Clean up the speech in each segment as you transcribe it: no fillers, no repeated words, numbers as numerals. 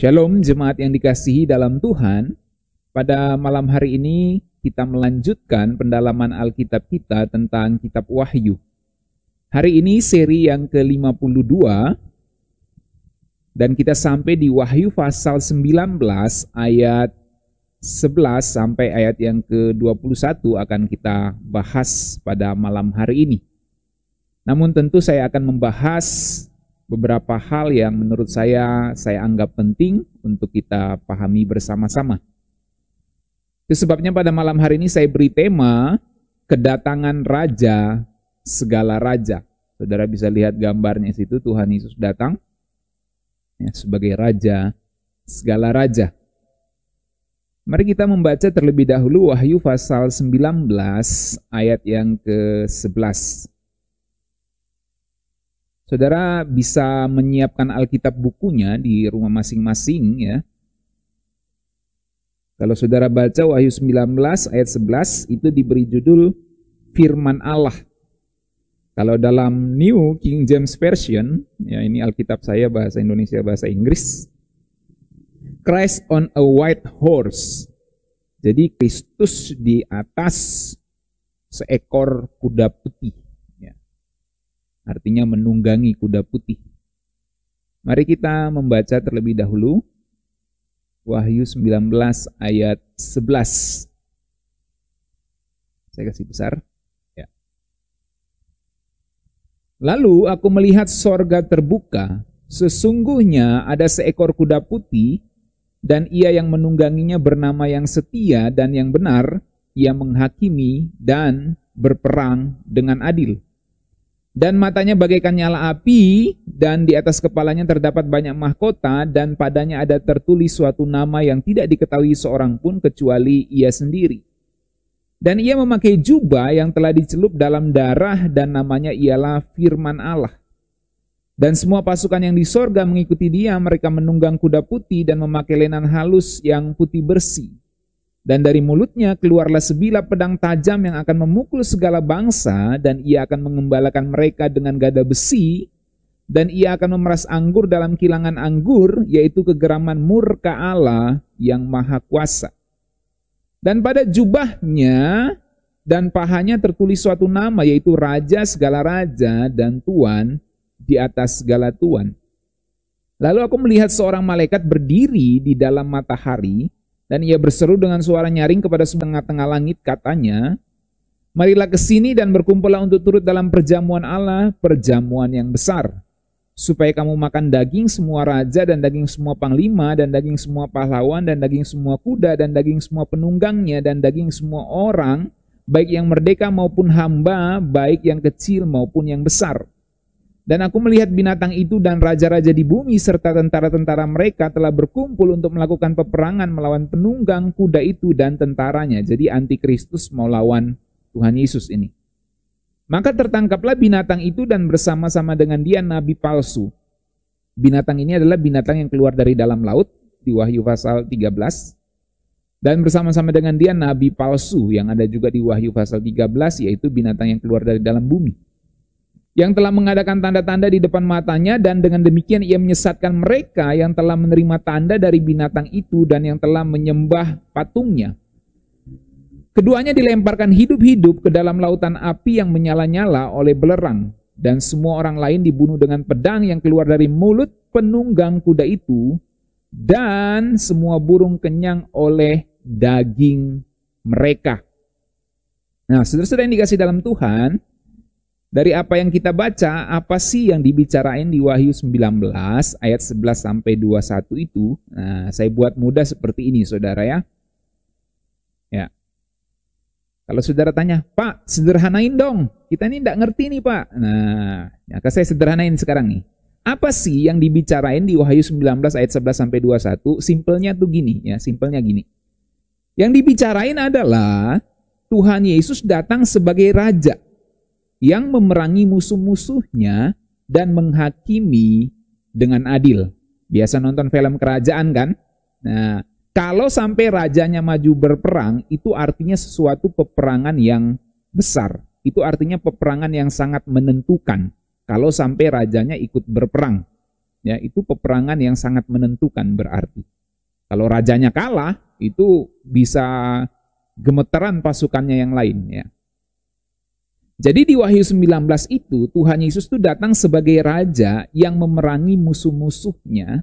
Shalom jemaat yang dikasihi dalam Tuhan. Pada malam hari ini kita melanjutkan pendalaman Alkitab kita tentang kitab Wahyu. Hari ini seri yang ke-52 dan kita sampai di Wahyu pasal 19 ayat 11 sampai ayat yang ke-21 akan kita bahas pada malam hari ini. Namun tentu saya akan membahas beberapa hal yang menurut saya anggap penting untuk kita pahami bersama-sama. Itu sebabnya pada malam hari ini saya beri tema kedatangan Raja segala Raja. Saudara bisa lihat gambarnya situ, Tuhan Yesus datang ya, sebagai Raja segala Raja. Mari kita membaca terlebih dahulu Wahyu pasal 19 ayat yang ke-11. Saudara bisa menyiapkan Alkitab bukunya di rumah masing-masing ya. Kalau saudara baca Wahyu 19 ayat 11 itu diberi judul Firman Allah. Kalau dalam New King James Version, ya ini Alkitab saya bahasa Indonesia bahasa Inggris, Christ on a white horse. Jadi Kristus di atas seekor kuda putih. Artinya menunggangi kuda putih. Mari kita membaca terlebih dahulu Wahyu 19 ayat 11. Saya kasih besar. Ya. Lalu aku melihat sorga terbuka, sesungguhnya ada seekor kuda putih, dan ia yang menungganginya bernama yang setia dan yang benar, ia menghakimi dan berperang dengan adil. Dan matanya bagaikan nyala api, dan di atas kepalanya terdapat banyak mahkota, dan padanya ada tertulis suatu nama yang tidak diketahui seorang pun kecuali ia sendiri. Dan ia memakai jubah yang telah dicelup dalam darah, dan namanya ialah Firman Allah. Dan semua pasukan yang di sorga mengikuti dia, mereka menunggang kuda putih dan memakai lenan halus yang putih bersih. Dan dari mulutnya keluarlah sebilah pedang tajam yang akan memukul segala bangsa, dan ia akan mengembalakan mereka dengan gada besi, dan ia akan memeras anggur dalam kilangan anggur, yaitu kegeraman murka Allah yang maha kuasa. Dan pada jubahnya dan pahanya tertulis suatu nama, yaitu Raja segala Raja dan Tuan di atas segala Tuan. Lalu aku melihat seorang malaikat berdiri di dalam matahari, dan ia berseru dengan suara nyaring kepada tengah-tengah langit, katanya, marilah ke sini dan berkumpullah untuk turut dalam perjamuan Allah, perjamuan yang besar. Supaya kamu makan daging semua raja, dan daging semua panglima, dan daging semua pahlawan, dan daging semua kuda, dan daging semua penunggangnya, dan daging semua orang, baik yang merdeka maupun hamba, baik yang kecil maupun yang besar. Dan aku melihat binatang itu dan raja-raja di bumi serta tentara-tentara mereka telah berkumpul untuk melakukan peperangan melawan penunggang kuda itu dan tentaranya. Jadi antikristus mau lawan Tuhan Yesus ini. Maka tertangkaplah binatang itu dan bersama-sama dengan dia nabi palsu. Binatang ini adalah binatang yang keluar dari dalam laut di Wahyu pasal 13. Dan bersama-sama dengan dia nabi palsu yang ada juga di Wahyu pasal 13, yaitu binatang yang keluar dari dalam bumi, yang telah mengadakan tanda-tanda di depan matanya, dan dengan demikian ia menyesatkan mereka yang telah menerima tanda dari binatang itu dan yang telah menyembah patungnya. Keduanya dilemparkan hidup-hidup ke dalam lautan api yang menyala-nyala oleh belerang, dan semua orang lain dibunuh dengan pedang yang keluar dari mulut penunggang kuda itu, dan semua burung kenyang oleh daging mereka. Nah, saudara-saudara yang dikasih dalam Tuhan, dari apa yang kita baca, apa sih yang dibicarain di Wahyu 19 ayat 11 sampai 21 itu? Nah, saya buat mudah seperti ini, saudara ya. Ya. Kalau saudara tanya, Pak, sederhanain dong. Kita ini enggak ngerti nih, Pak. Nah, maka saya sederhanain sekarang nih. Apa sih yang dibicarain di Wahyu 19 ayat 11 sampai 21? Simpelnya tuh gini, ya, simpelnya gini. Yang dibicarain adalah Tuhan Yesus datang sebagai raja yang memerangi musuh-musuhnya dan menghakimi dengan adil. Biasa nonton film kerajaan kan? Nah, kalau sampai rajanya maju berperang, itu artinya sesuatu peperangan yang besar. Itu artinya peperangan yang sangat menentukan kalau sampai rajanya ikut berperang. Ya, itu peperangan yang sangat menentukan berarti. Kalau rajanya kalah, itu bisa gemeteran pasukannya yang lain ya. Jadi di Wahyu 19 itu Tuhan Yesus itu datang sebagai raja yang memerangi musuh-musuhnya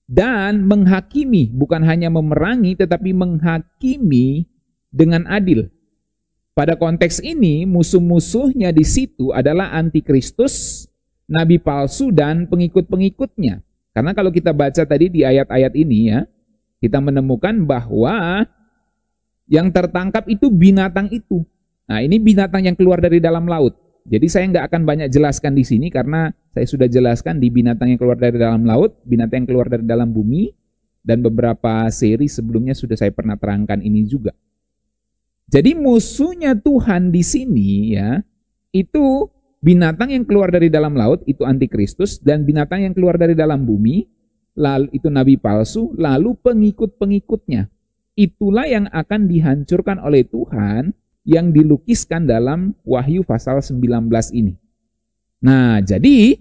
dan menghakimi, bukan hanya memerangi tetapi menghakimi dengan adil. Pada konteks ini musuh-musuhnya di situ adalah antikristus, nabi palsu dan pengikut-pengikutnya. Karena kalau kita baca tadi di ayat-ayat ini ya, kita menemukan bahwa yang tertangkap itu binatang itu. Nah, ini binatang yang keluar dari dalam laut. Jadi saya nggak akan banyak jelaskan di sini karena saya sudah jelaskan di binatang yang keluar dari dalam laut, binatang yang keluar dari dalam bumi, dan beberapa seri sebelumnya sudah saya pernah terangkan ini juga. Jadi musuhnya Tuhan di sini ya, itu binatang yang keluar dari dalam laut, itu antikristus, dan binatang yang keluar dari dalam bumi, lalu itu nabi palsu, lalu pengikut-pengikutnya. Itulah yang akan dihancurkan oleh Tuhan yang dilukiskan dalam Wahyu pasal 19 ini. Nah, jadi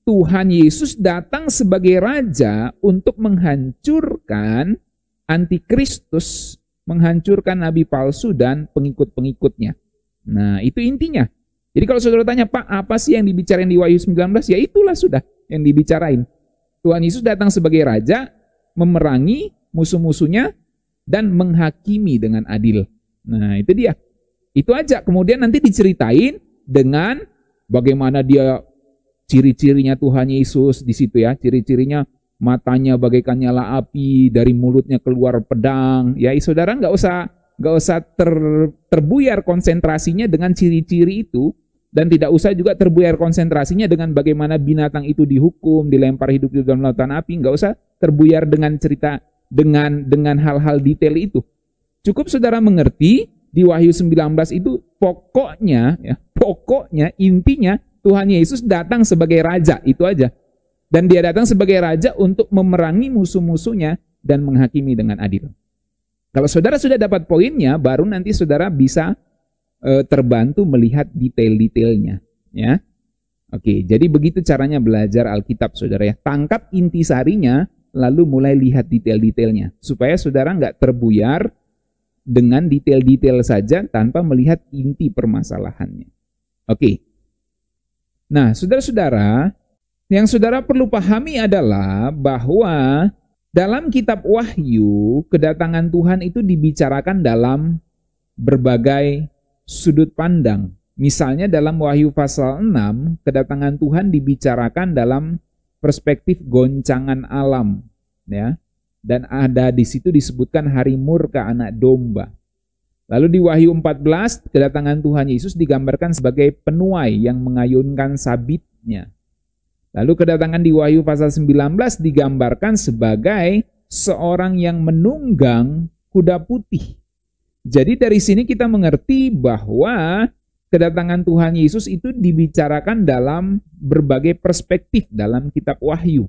Tuhan Yesus datang sebagai raja untuk menghancurkan antikristus, menghancurkan nabi palsu dan pengikut-pengikutnya. Nah, itu intinya. Jadi kalau saudara tanya, Pak, apa sih yang dibicarain di Wahyu 19? Ya itulah sudah yang dibicarain. Tuhan Yesus datang sebagai raja, memerangi musuh-musuhnya, dan menghakimi dengan adil. Nah, itu dia. Itu aja. Kemudian nanti diceritain dengan bagaimana dia ciri-cirinya Tuhan Yesus di situ ya. Ciri-cirinya matanya bagaikan nyala api, dari mulutnya keluar pedang. Ya, saudara nggak usah terbuyar konsentrasinya dengan ciri-ciri itu, dan tidak usah juga terbuyar konsentrasinya dengan bagaimana binatang itu dihukum, dilempar hidup di dalam lautan api. Nggak usah terbuyar dengan cerita dengan hal-hal detail itu. Cukup saudara mengerti di Wahyu 19 itu pokoknya intinya Tuhan Yesus datang sebagai raja, itu aja. Dan dia datang sebagai raja untuk memerangi musuh-musuhnya dan menghakimi dengan adil. Kalau saudara sudah dapat poinnya, baru nanti saudara bisa terbantu melihat detail-detailnya ya. Oke, jadi begitu caranya belajar Alkitab saudara ya. Tangkap intisarinya, lalu mulai lihat detail-detailnya, supaya saudara nggak terbuyar dengan detail-detail saja tanpa melihat inti permasalahannya. Oke. Nah, saudara-saudara, yang saudara perlu pahami adalah bahwa dalam kitab Wahyu, kedatangan Tuhan itu dibicarakan dalam berbagai sudut pandang. Misalnya dalam Wahyu pasal 6, kedatangan Tuhan dibicarakan dalam perspektif goncangan alam, ya. Dan ada di situ disebutkan hari murka anak domba. Lalu di Wahyu 14, kedatangan Tuhan Yesus digambarkan sebagai penuai yang mengayunkan sabitnya. Lalu kedatangan di Wahyu pasal 19 digambarkan sebagai seorang yang menunggang kuda putih. Jadi dari sini kita mengerti bahwa kedatangan Tuhan Yesus itu dibicarakan dalam berbagai perspektif dalam kitab Wahyu.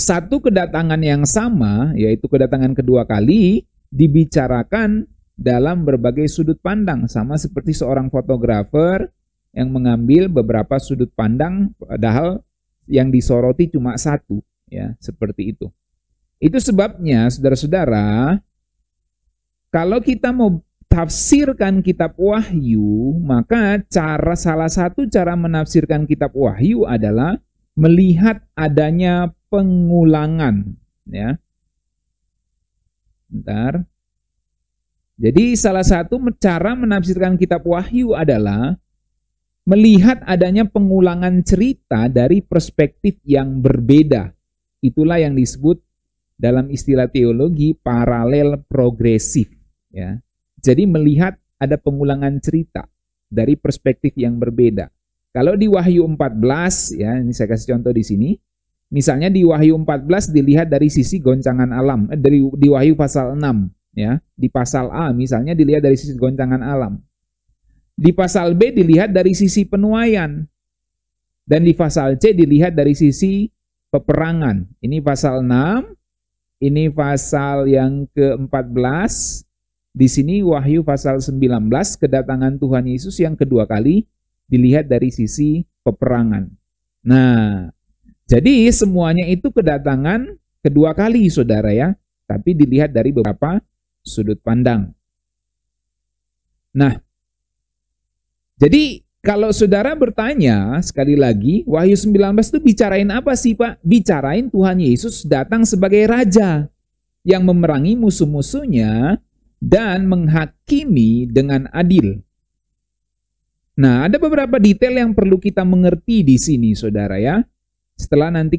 Satu kedatangan yang sama, yaitu kedatangan kedua kali, dibicarakan dalam berbagai sudut pandang, sama seperti seorang fotografer yang mengambil beberapa sudut pandang, padahal yang disoroti cuma satu, ya, seperti itu. Itu sebabnya, saudara-saudara, kalau kita mau tafsirkan kitab Wahyu, maka salah satu cara menafsirkan kitab Wahyu adalah melihat adanya pengulangan, ya. Bentar. Jadi salah satu cara menafsirkan kitab Wahyu adalah melihat adanya pengulangan cerita dari perspektif yang berbeda. Itulah yang disebut dalam istilah teologi paralel progresif, ya. Jadi melihat ada pengulangan cerita dari perspektif yang berbeda. Kalau di Wahyu 14, ya, ini saya kasih contoh di sini. Misalnya di Wahyu 14 dilihat dari sisi goncangan alam, di Wahyu pasal 6, ya. Di pasal A misalnya dilihat dari sisi goncangan alam. Di pasal B dilihat dari sisi penuaian. Dan di pasal C dilihat dari sisi peperangan. Ini pasal 6, ini pasal yang ke-14. Di sini Wahyu pasal 19, kedatangan Tuhan Yesus yang kedua kali dilihat dari sisi peperangan. Nah, Jadi semuanya itu kedatangan kedua kali, saudara ya. Tapi dilihat dari beberapa sudut pandang. Nah, jadi kalau saudara bertanya, sekali lagi, Wahyu 19 itu bicarain apa sih Pak? Bicarain Tuhan Yesus datang sebagai Raja yang memerangi musuh-musuhnya dan menghakimi dengan adil. Nah, ada beberapa detail yang perlu kita mengerti di sini, saudara ya. Setelah nanti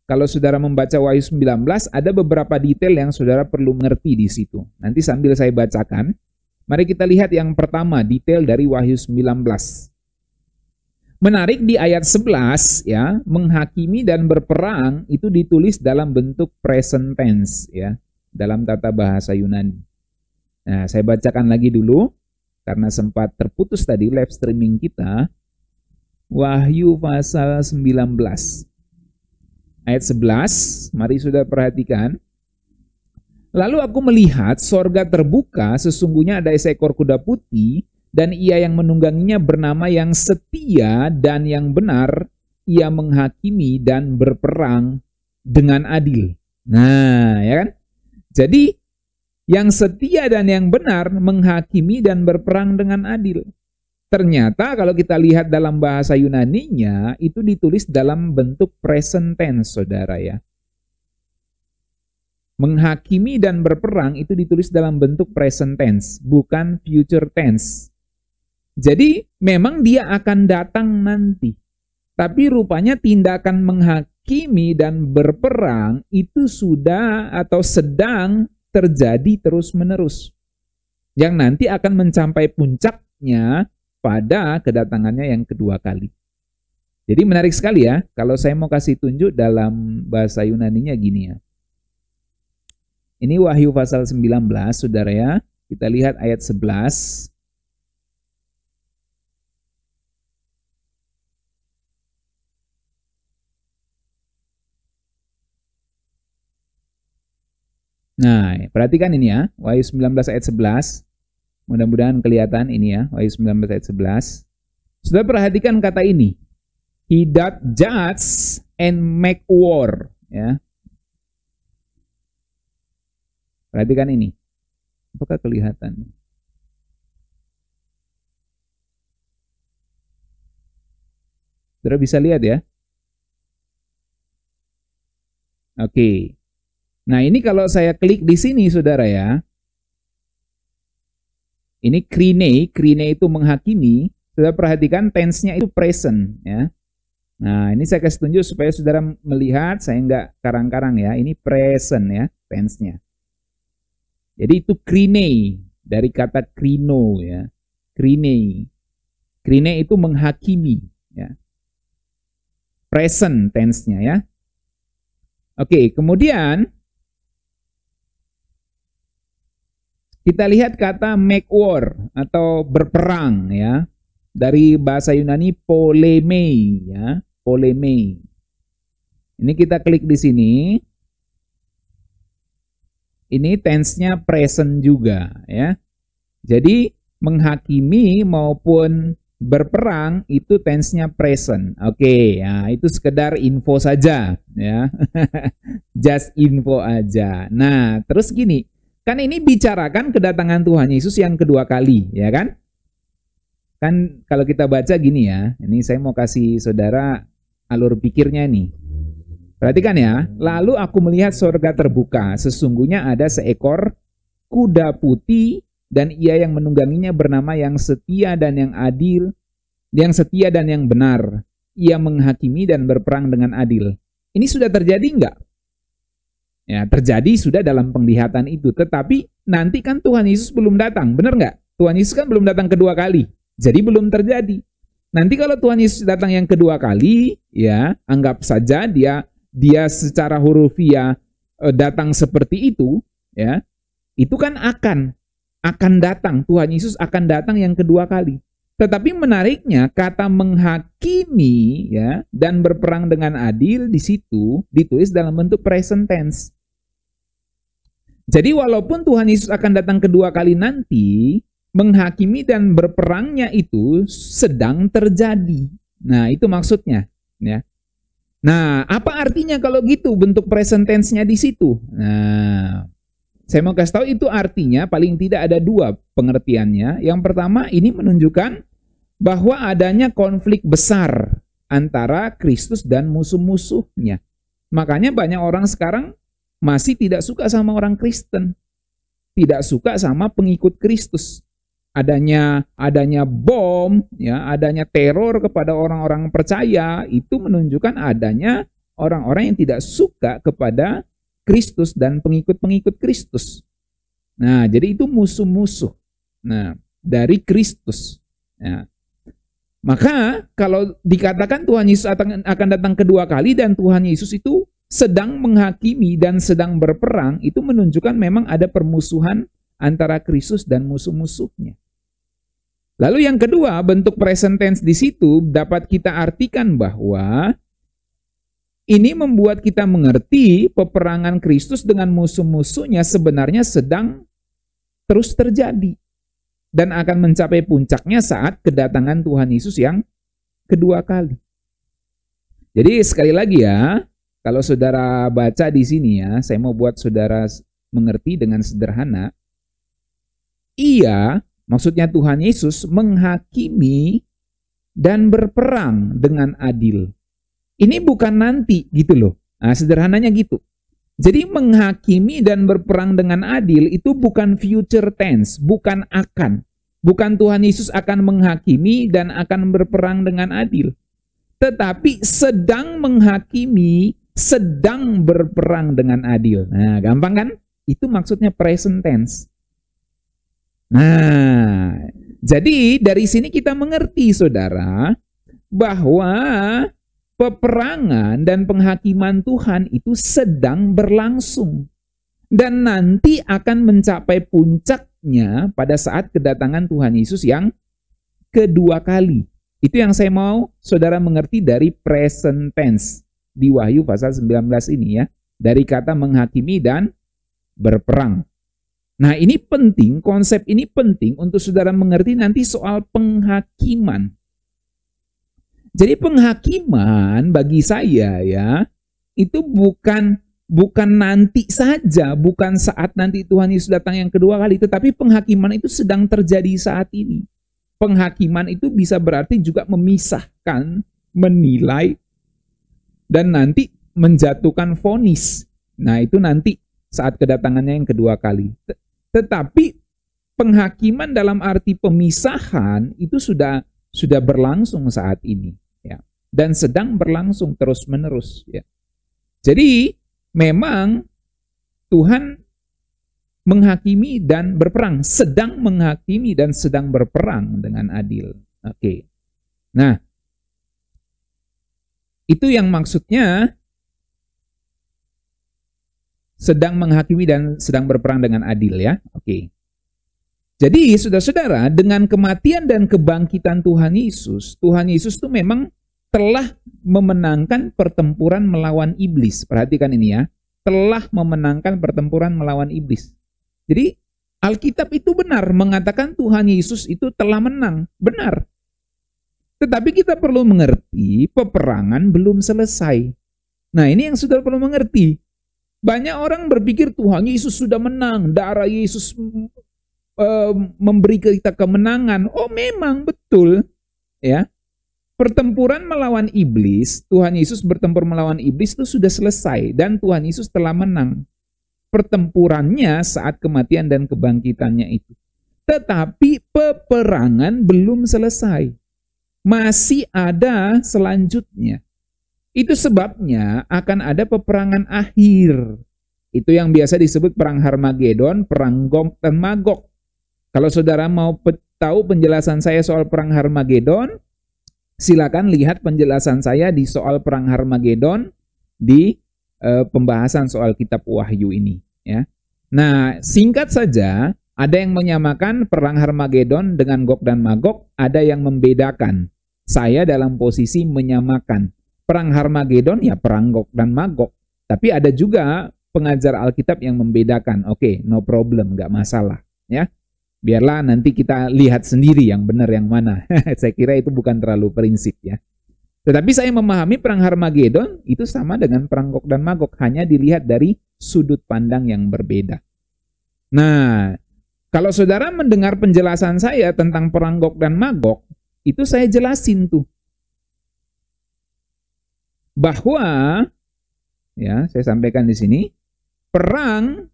kalau saudara membaca Wahyu 19, ada beberapa detail yang saudara perlu mengerti di situ. Nanti sambil saya bacakan, mari kita lihat yang pertama, detail dari Wahyu 19. Menarik di ayat 11 ya, menghakimi dan berperang itu ditulis dalam bentuk present tense ya, dalam tata bahasa Yunani. Nah, saya bacakan lagi dulu karena sempat terputus tadi live streaming kita. Wahyu pasal 19. Ayat 11, mari sudah perhatikan. Lalu aku melihat sorga terbuka, sesungguhnya ada seekor kuda putih, dan ia yang menungganginya bernama yang setia dan yang benar, ia menghakimi dan berperang dengan adil. Nah, ya kan? Jadi, yang setia dan yang benar menghakimi dan berperang dengan adil. Ternyata kalau kita lihat dalam bahasa Yunaninya, itu ditulis dalam bentuk present tense, saudara ya. Menghakimi dan berperang itu ditulis dalam bentuk present tense, bukan future tense. Jadi memang dia akan datang nanti. Tapi rupanya tindakan menghakimi dan berperang itu sudah atau sedang terjadi terus-menerus. Yang nanti akan mencapai puncaknya pada kedatangannya yang kedua kali. Jadi menarik sekali ya, kalau saya mau kasih tunjuk dalam bahasa Yunaninya gini ya. Ini Wahyu pasal 19, saudara ya. Kita lihat ayat 11. Nah, perhatikan ini ya, Wahyu 19 ayat 11. Mudah-mudahan kelihatan ini ya, Wahyu 19 ayat 11. Sudah perhatikan kata ini. He that judge and make war. Ya. Perhatikan ini. Apakah kelihatan? Saudara bisa lihat ya. Oke. Nah ini kalau saya klik di sini saudara ya. Ini krine itu menghakimi. Sudah perhatikan tense-nya itu present ya. Nah, ini saya kasih tunjuk supaya saudara melihat, saya nggak karang-karang ya. Ini present ya, tense-nya. Jadi itu krine dari kata krino ya. Krine. Krine itu menghakimi ya. Present tense-nya ya. Oke, kemudian kita lihat kata make war atau berperang ya. Dari bahasa Yunani poleme ya, poleme. Ini kita klik di sini. Ini tense-nya present juga ya. Jadi menghakimi maupun berperang itu tense-nya present. Oke, ya itu sekedar info saja ya. Just info aja. Nah, terus gini. Kan ini bicarakan kedatangan Tuhan Yesus yang kedua kali, ya kan? Kan kalau kita baca gini ya, ini saya mau kasih saudara alur pikirnya nih. Perhatikan ya, lalu aku melihat surga terbuka, sesungguhnya ada seekor kuda putih dan ia yang menungganginya bernama yang setia dan yang adil, yang setia dan yang benar. Ia menghakimi dan berperang dengan adil. Ini sudah terjadi enggak? Ya, terjadi sudah dalam penglihatan itu. Tetapi nanti kan Tuhan Yesus belum datang. Benar nggak? Tuhan Yesus kan belum datang kedua kali. Jadi belum terjadi. Nanti kalau Tuhan Yesus datang yang kedua kali, ya anggap saja dia secara hurufiah datang seperti itu, ya itu kan akan datang. Tuhan Yesus akan datang yang kedua kali. Tetapi menariknya kata menghakimi ya dan berperang dengan adil di situ ditulis dalam bentuk present tense. Jadi walaupun Tuhan Yesus akan datang kedua kali nanti, menghakimi dan berperangnya itu sedang terjadi. Nah, itu maksudnya, ya. Nah, apa artinya kalau gitu bentuk present tense-nya di situ? Nah, saya mau kasih tahu itu artinya paling tidak ada dua pengertiannya. Yang pertama, ini menunjukkan bahwa adanya konflik besar antara Kristus dan musuh-musuhnya. Makanya banyak orang sekarang masih tidak suka sama orang Kristen, tidak suka sama pengikut Kristus. Adanya bom, ya, adanya teror kepada orang-orang percaya, itu menunjukkan adanya orang-orang yang tidak suka kepada Kristus dan pengikut-pengikut Kristus. Nah, jadi itu musuh-musuh. Nah, dari Kristus. Nah, maka kalau dikatakan Tuhan Yesus akan datang kedua kali dan Tuhan Yesus itu sedang menghakimi dan sedang berperang, itu menunjukkan memang ada permusuhan antara Kristus dan musuh-musuhnya. Lalu yang kedua, bentuk present tense di situ dapat kita artikan bahwa ini membuat kita mengerti peperangan Kristus dengan musuh-musuhnya sebenarnya sedang terus terjadi dan akan mencapai puncaknya saat kedatangan Tuhan Yesus yang kedua kali. Jadi sekali lagi ya, kalau saudara baca di sini ya, saya mau buat saudara mengerti dengan sederhana. Maksudnya Tuhan Yesus menghakimi dan berperang dengan adil. Ini bukan nanti gitu loh. Nah, sederhananya gitu. Jadi menghakimi dan berperang dengan adil itu bukan future tense, bukan akan. Bukan Tuhan Yesus akan menghakimi dan akan berperang dengan adil. Tetapi sedang menghakimi, sedang berperang dengan adil. Nah, gampang kan? Itu maksudnya present tense. Nah, jadi dari sini kita mengerti saudara bahwa peperangan dan penghakiman Tuhan itu sedang berlangsung dan nanti akan mencapai puncaknya pada saat kedatangan Tuhan Yesus yang kedua kali. Itu yang saya mau saudara mengerti dari present tense di Wahyu pasal 19 ini ya, dari kata menghakimi dan berperang. Nah, ini penting, konsep ini penting untuk saudara mengerti nanti soal penghakiman. Jadi penghakiman bagi saya ya, itu bukan nanti saja, bukan saat nanti Tuhan Yesus datang yang kedua kali, tetapi penghakiman itu sedang terjadi saat ini. Penghakiman itu bisa berarti juga memisahkan, menilai, dan nanti menjatuhkan vonis. Nah, itu nanti saat kedatangannya yang kedua kali. Tetapi penghakiman dalam arti pemisahan itu sudah berlangsung saat ini ya, dan sedang berlangsung terus-menerus ya. Jadi memang Tuhan menghakimi dan berperang, sedang menghakimi dan sedang berperang dengan adil. Oke. Nah, itu yang maksudnya sedang menghakimi dan sedang berperang dengan adil ya. Oke. Jadi saudara-saudara, dengan kematian dan kebangkitan Tuhan Yesus itu memang telah memenangkan pertempuran melawan iblis. Perhatikan ini ya, telah memenangkan pertempuran melawan iblis. Jadi Alkitab itu benar mengatakan Tuhan Yesus itu telah menang, benar. Tetapi kita perlu mengerti peperangan belum selesai. Nah, ini yang saudara perlu mengerti. Banyak orang berpikir Tuhan Yesus sudah menang, darah Yesus memberi kita kemenangan. Oh, memang betul ya. Pertempuran melawan iblis, Tuhan Yesus bertempur melawan iblis itu sudah selesai dan Tuhan Yesus telah menang. Pertempurannya saat kematian dan kebangkitannya itu. Tetapi peperangan belum selesai. Masih ada selanjutnya. Itu sebabnya akan ada peperangan akhir. Itu yang biasa disebut perang Harmagedon, perang Gog dan Magog. Kalau saudara mau tahu penjelasan saya soal perang Harmagedon, silakan lihat penjelasan saya di soal perang Harmagedon di pembahasan soal kitab Wahyu ini. Ya. Nah, singkat saja, ada yang menyamakan perang Harmagedon dengan Gog dan Magog, ada yang membedakan. Saya dalam posisi menyamakan. Perang Harmagedon ya perang Gog dan Magog. Tapi ada juga pengajar Alkitab yang membedakan. Oke, no problem, nggak masalah. Ya, biarlah nanti kita lihat sendiri yang benar yang mana. Saya kira itu bukan terlalu prinsip ya. Tetapi saya memahami perang Harmagedon itu sama dengan perang Gog dan Magog, hanya dilihat dari sudut pandang yang berbeda. Nah, kalau saudara mendengar penjelasan saya tentang perang Gog dan Magog, itu saya jelasin tuh. Bahwa, ya saya sampaikan di sini, perang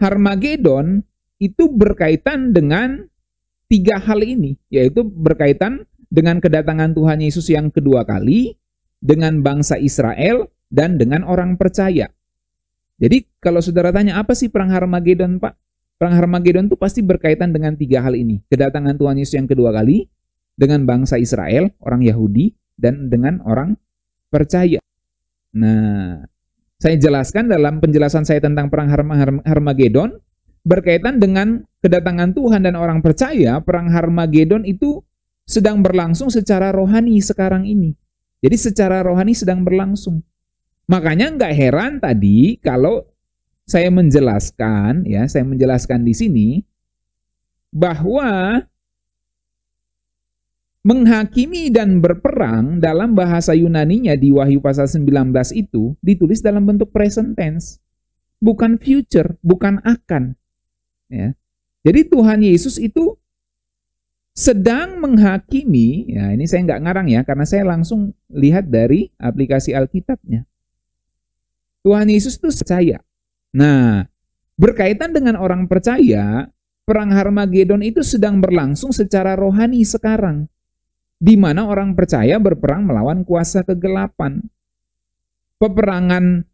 Harmagedon itu berkaitan dengan 3 hal ini, yaitu berkaitan dengan kedatangan Tuhan Yesus yang kedua kali, dengan bangsa Israel, dan dengan orang percaya. Jadi kalau saudara tanya, apa sih perang Harmagedon, Pak? Perang Harmagedon itu pasti berkaitan dengan 3 hal ini. Kedatangan Tuhan Yesus yang kedua kali, dengan bangsa Israel, orang Yahudi, dan dengan orang percaya. Nah, saya jelaskan dalam penjelasan saya tentang perang Harmagedon, berkaitan dengan kedatangan Tuhan dan orang percaya. Perang Harmagedon itu sedang berlangsung secara rohani sekarang ini. Jadi secara rohani sedang berlangsung. Makanya nggak heran tadi kalau saya menjelaskan di sini bahwa menghakimi dan berperang dalam bahasa Yunaninya di Wahyu pasal 19 itu ditulis dalam bentuk present tense, bukan future, bukan akan. Ya. Jadi Tuhan Yesus itu sedang menghakimi, ya ini saya nggak ngarang ya, karena saya langsung lihat dari aplikasi Alkitabnya. Tuhan Yesus itu percaya. Nah, berkaitan dengan orang percaya, perang Harmagedon itu sedang berlangsung secara rohani sekarang, di mana orang percaya berperang melawan kuasa kegelapan. Peperangan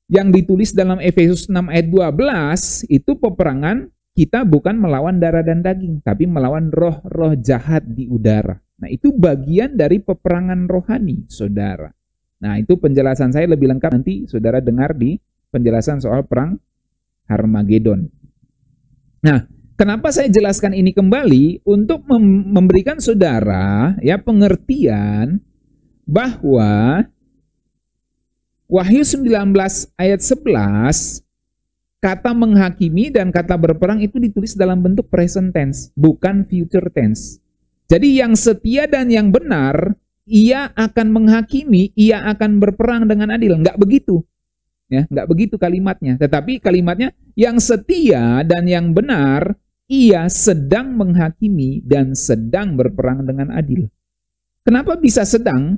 yang ditulis dalam Efesus 6 ayat 12 itu peperangan kita bukan melawan darah dan daging, tapi melawan roh-roh jahat di udara. Nah, itu bagian dari peperangan rohani, saudara. Nah, itu penjelasan saya lebih lengkap nanti saudara dengar di penjelasan soal perang Harmagedon. Nah, kenapa saya jelaskan ini kembali? Untuk memberikan saudara ya pengertian bahwa Wahyu 19 ayat 11, kata menghakimi dan kata berperang itu ditulis dalam bentuk present tense, bukan future tense. Jadi yang setia dan yang benar, ia akan menghakimi, ia akan berperang dengan adil. Enggak begitu. Ya, enggak begitu kalimatnya. Tetapi kalimatnya yang setia dan yang benar, ia sedang menghakimi dan sedang berperang dengan adil. Kenapa bisa sedang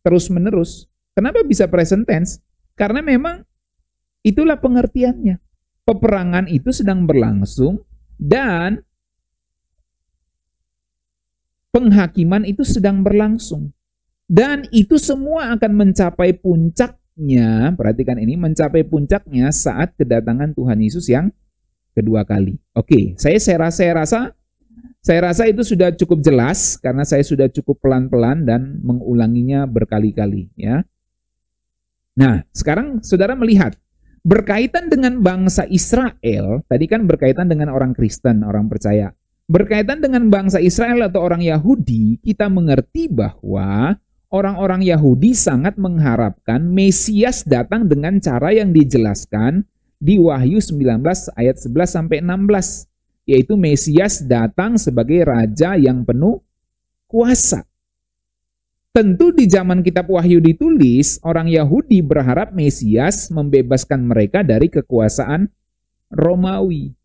terus-menerus? Kenapa bisa present tense? Karena memang itulah pengertiannya. Peperangan itu sedang berlangsung dan penghakiman itu sedang berlangsung. Dan itu semua akan mencapai puncaknya, perhatikan ini, mencapai puncaknya saat kedatangan Tuhan Yesus yang kedua kali. Oke, saya rasa itu sudah cukup jelas karena saya sudah cukup pelan-pelan dan mengulanginya berkali-kali ya. Nah, sekarang saudara melihat berkaitan dengan bangsa Israel, tadi kan berkaitan dengan orang Kristen, orang percaya. Berkaitan dengan bangsa Israel atau orang Yahudi, kita mengerti bahwa orang-orang Yahudi sangat mengharapkan Mesias datang dengan cara yang dijelaskan di Wahyu 19 ayat 11 sampai 16, yaitu Mesias datang sebagai raja yang penuh kuasa. Tentu di zaman kitab Wahyu ditulis, orang Yahudi berharap Mesias membebaskan mereka dari kekuasaan Romawi.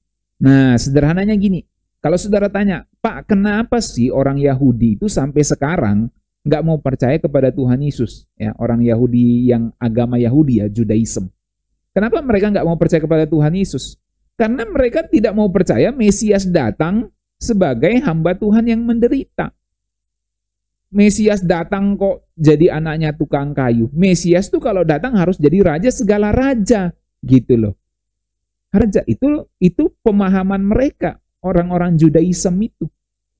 Nah, sederhananya gini, kalau saudara tanya, Pak, kenapa sih orang Yahudi itu sampai sekarang nggak mau percaya kepada Tuhan Yesus? Ya, orang Yahudi yang agama Yahudi ya, Judaism. Kenapa mereka nggak mau percaya kepada Tuhan Yesus? Karena mereka tidak mau percaya Mesias datang sebagai hamba Tuhan yang menderita. Mesias datang kok jadi anaknya tukang kayu. Mesias tuh kalau datang harus jadi raja segala raja, gitu loh. Raja itu pemahaman mereka, orang-orang Judaism itu.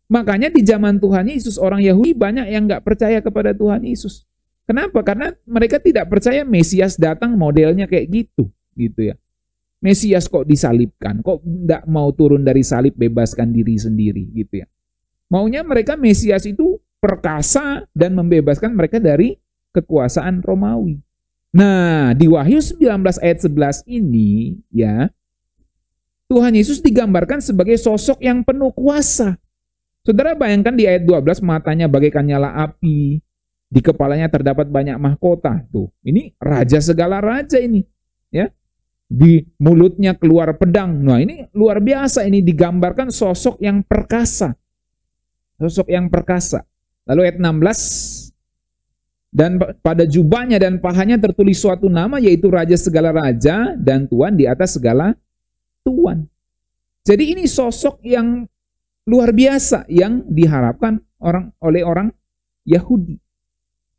Makanya di zaman Tuhan Yesus, orang Yahudi banyak yang nggak percaya kepada Tuhan Yesus. Kenapa? Karena mereka tidak percaya Mesias datang modelnya kayak gitu ya. Mesias kok disalibkan, kok nggak mau turun dari salib bebaskan diri sendiri, gitu ya. Maunya mereka Mesias itu perkasa dan membebaskan mereka dari kekuasaan Romawi. Nah, di Wahyu 19 ayat 11 ini ya, Tuhan Yesus digambarkan sebagai sosok yang penuh kuasa. Saudara bayangkan di ayat 12 matanya bagaikan nyala api, Di kepalanya terdapat banyak mahkota. Tuh, ini raja segala raja ini, ya. Di mulutnya keluar pedang. Nah, ini luar biasa, ini digambarkan sosok yang perkasa. Sosok yang perkasa. Lalu ayat 16, dan pada jubahnya dan pahanya tertulis suatu nama, yaitu Raja segala raja dan Tuan di atas segala tuan. Jadi ini sosok yang luar biasa yang diharapkan oleh orang Yahudi.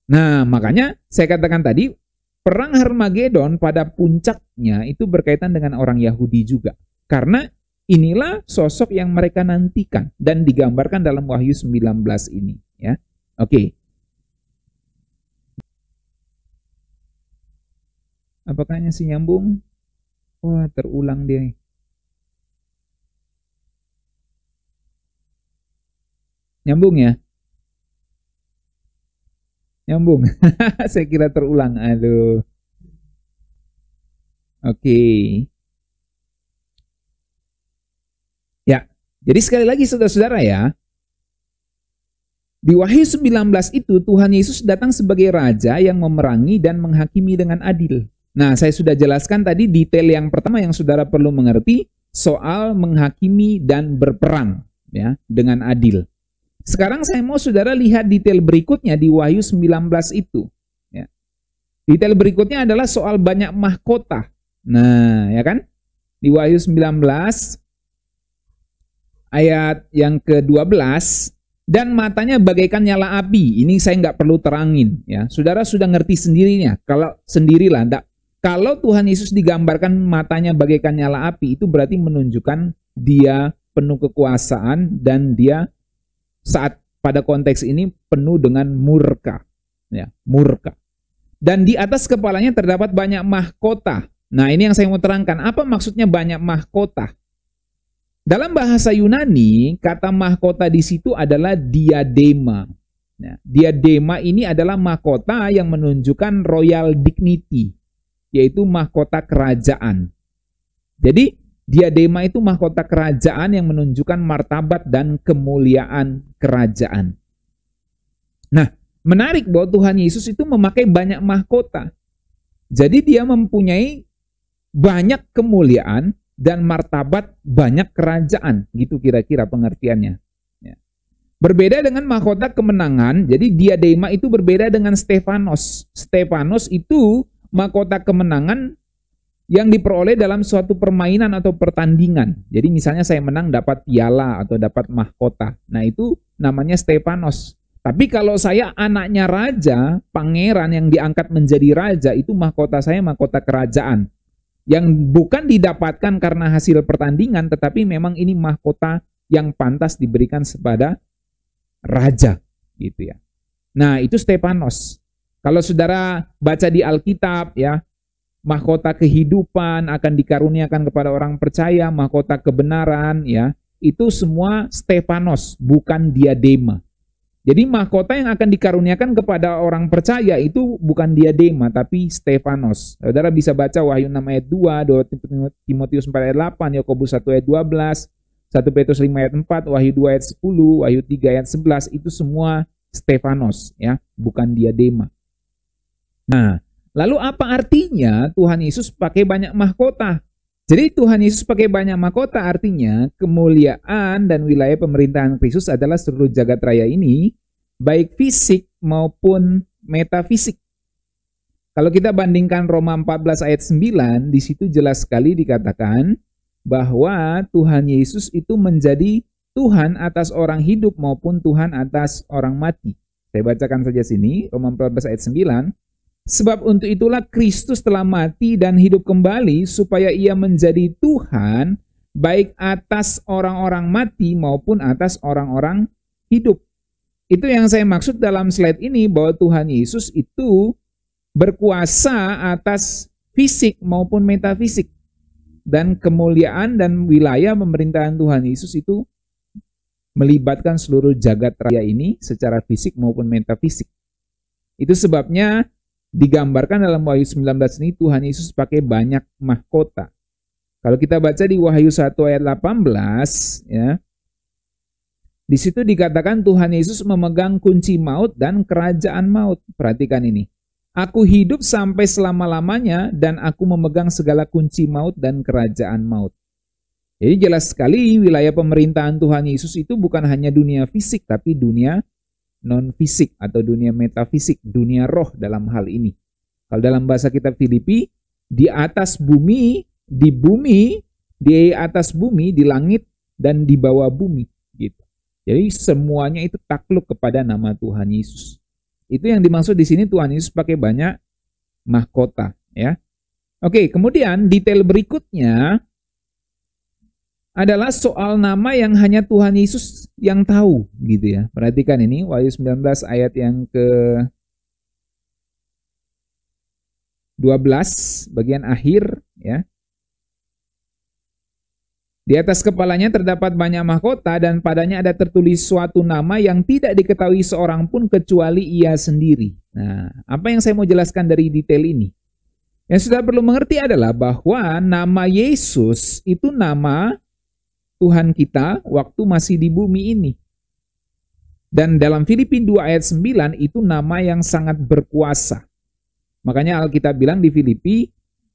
Nah, makanya saya katakan tadi, perang Harmagedon pada puncaknya itu berkaitan dengan orang Yahudi juga. Karena inilah sosok yang mereka nantikan dan digambarkan dalam Wahyu 19 ini, ya. Oke. Apakah masih nyambung? Wah, terulang dia. Nyambung ya? Nyambung. Saya kira terulang. Aduh. Oke. Ya, jadi sekali lagi saudara-saudara ya, di Wahyu 19 itu Tuhan Yesus datang sebagai raja yang memerangi dan menghakimi dengan adil. Nah, saya sudah jelaskan tadi detail yang pertama yang saudara perlu mengerti soal menghakimi dan berperang ya dengan adil. Sekarang saya mau saudara lihat detail berikutnya di Wahyu 19 itu. Ya. Detail berikutnya adalah soal banyak mahkota. Nah, ya kan? Di Wahyu 19 ayat yang ke-12, dan matanya bagaikan nyala api. Ini saya nggak perlu terangin. Ya, saudara sudah ngerti sendirinya. Kalau sendirilah, kalau Tuhan Yesus digambarkan matanya bagaikan nyala api, itu berarti menunjukkan dia penuh kekuasaan dan dia saat pada konteks ini penuh dengan murka, ya, murka. Dan di atas kepalanya terdapat banyak mahkota. Nah, ini yang saya mau terangkan. Apa maksudnya banyak mahkota? Dalam bahasa Yunani, kata mahkota di situ adalah diadema. Nah, diadema ini adalah mahkota yang menunjukkan royal dignity, yaitu mahkota kerajaan. Jadi diadema itu mahkota kerajaan yang menunjukkan martabat dan kemuliaan kerajaan. Nah, menarik bahwa Tuhan Yesus itu memakai banyak mahkota. Jadi dia mempunyai banyak kemuliaan dan martabat banyak kerajaan. Gitu kira-kira pengertiannya. Ya. Berbeda dengan mahkota kemenangan, jadi diadema itu berbeda dengan Stefanos. Stefanos itu mahkota kemenangan yang diperoleh dalam suatu permainan atau pertandingan. Jadi misalnya saya menang dapat piala atau dapat mahkota. Nah, itu namanya Stefanos. Tapi kalau saya anaknya raja, pangeran yang diangkat menjadi raja, itu mahkota saya mahkota kerajaan. Yang bukan didapatkan karena hasil pertandingan, tetapi memang ini mahkota yang pantas diberikan kepada raja, gitu ya. Nah, itu Stefanos. Kalau saudara baca di Alkitab ya, mahkota kehidupan akan dikaruniakan kepada orang percaya, mahkota kebenaran ya, itu semua Stefanos, bukan diadema. Jadi mahkota yang akan dikaruniakan kepada orang percaya itu bukan diadema tapi Stefanos. Saudara bisa baca Wahyu 6 ayat 2, 2 Timotius 4 ayat 8, Yakobus 1 ayat 12, 1 Petrus 5 ayat 4, Wahyu 2 ayat 10, Wahyu 3 ayat 11, itu semua Stefanos ya, bukan diadema. Nah, lalu apa artinya Tuhan Yesus pakai banyak mahkota? Jadi Tuhan Yesus pakai banyak mahkota artinya kemuliaan dan wilayah pemerintahan Kristus adalah seluruh jagat raya ini, baik fisik maupun metafisik. Kalau kita bandingkan Roma 14 ayat 9, di situ jelas sekali dikatakan bahwa Tuhan Yesus itu menjadi Tuhan atas orang hidup maupun Tuhan atas orang mati. Saya bacakan saja sini, Roma 14 ayat 9. Sebab untuk itulah Kristus telah mati dan hidup kembali supaya ia menjadi Tuhan baik atas orang-orang mati maupun atas orang-orang hidup. Itu yang saya maksud dalam slide ini bahwa Tuhan Yesus itu berkuasa atas fisik maupun metafisik. Dan kemuliaan dan wilayah pemerintahan Tuhan Yesus itu melibatkan seluruh jagat raya ini secara fisik maupun metafisik. Itu sebabnya digambarkan dalam Wahyu 19 ini Tuhan Yesus pakai banyak mahkota. Kalau kita baca di Wahyu 1 ayat 18 ya. Di situ dikatakan Tuhan Yesus memegang kunci maut dan kerajaan maut. Perhatikan ini. Aku hidup sampai selama-lamanya dan aku memegang segala kunci maut dan kerajaan maut. Jadi jelas sekali wilayah pemerintahan Tuhan Yesus itu bukan hanya dunia fisik, tapi dunia non-fisik atau dunia metafisik, dunia roh dalam hal ini. Kalau dalam bahasa kitab Filipi, di atas bumi, di atas bumi, di langit, dan di bawah bumi. Gitu. Jadi semuanya itu takluk kepada nama Tuhan Yesus. Itu yang dimaksud di sini Tuhan Yesus pakai banyak mahkota, ya. Oke, kemudian detail berikutnya adalah soal nama yang hanya Tuhan Yesus yang tahu, gitu ya. Perhatikan ini Wahyu 19 ayat yang ke-12 bagian akhir, ya. Di atas kepalanya terdapat banyak mahkota dan padanya ada tertulis suatu nama yang tidak diketahui seorang pun kecuali ia sendiri. Nah, apa yang saya mau jelaskan dari detail ini? Yang sudah perlu mengerti adalah bahwa nama Yesus itu nama Tuhan kita waktu masih di bumi ini. Dan dalam Filipi 2 ayat 9 itu nama yang sangat berkuasa. Makanya Alkitab bilang di Filipi,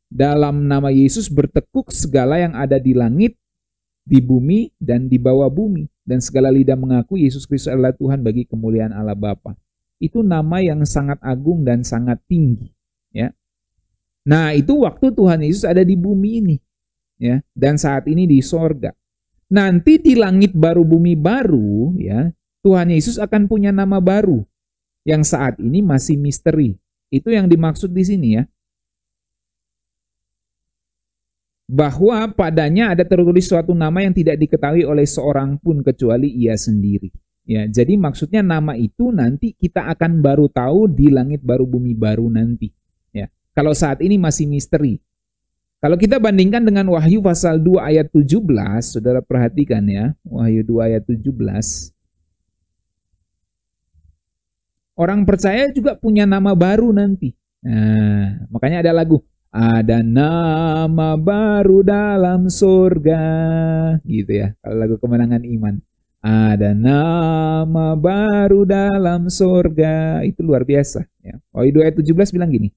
dalam nama Yesus bertekuk segala yang ada di langit, di bumi dan di bawah bumi, dan segala lidah mengaku Yesus Kristus adalah Tuhan bagi kemuliaan Allah Bapa. Itu nama yang sangat agung dan sangat tinggi, ya. Nah, itu waktu Tuhan Yesus ada di bumi ini, ya, dan saat ini di sorga. Nanti di langit baru bumi baru, ya, Tuhan Yesus akan punya nama baru yang saat ini masih misteri. Itu yang dimaksud di sini, ya. Bahwa padanya ada tertulis suatu nama yang tidak diketahui oleh seorang pun kecuali ia sendiri. Ya, jadi maksudnya nama itu nanti kita akan baru tahu di langit baru bumi baru nanti. Ya, kalau saat ini masih misteri. Kalau kita bandingkan dengan Wahyu pasal 2 ayat 17, saudara perhatikan ya, Wahyu 2 ayat 17. Orang percaya juga punya nama baru nanti. Nah, makanya ada lagu. Ada nama baru dalam surga, gitu ya. Kalau lagu Kemenangan Iman. Ada nama baru dalam surga. Itu luar biasa. Ya. Wahyu 2 ayat 17 bilang gini.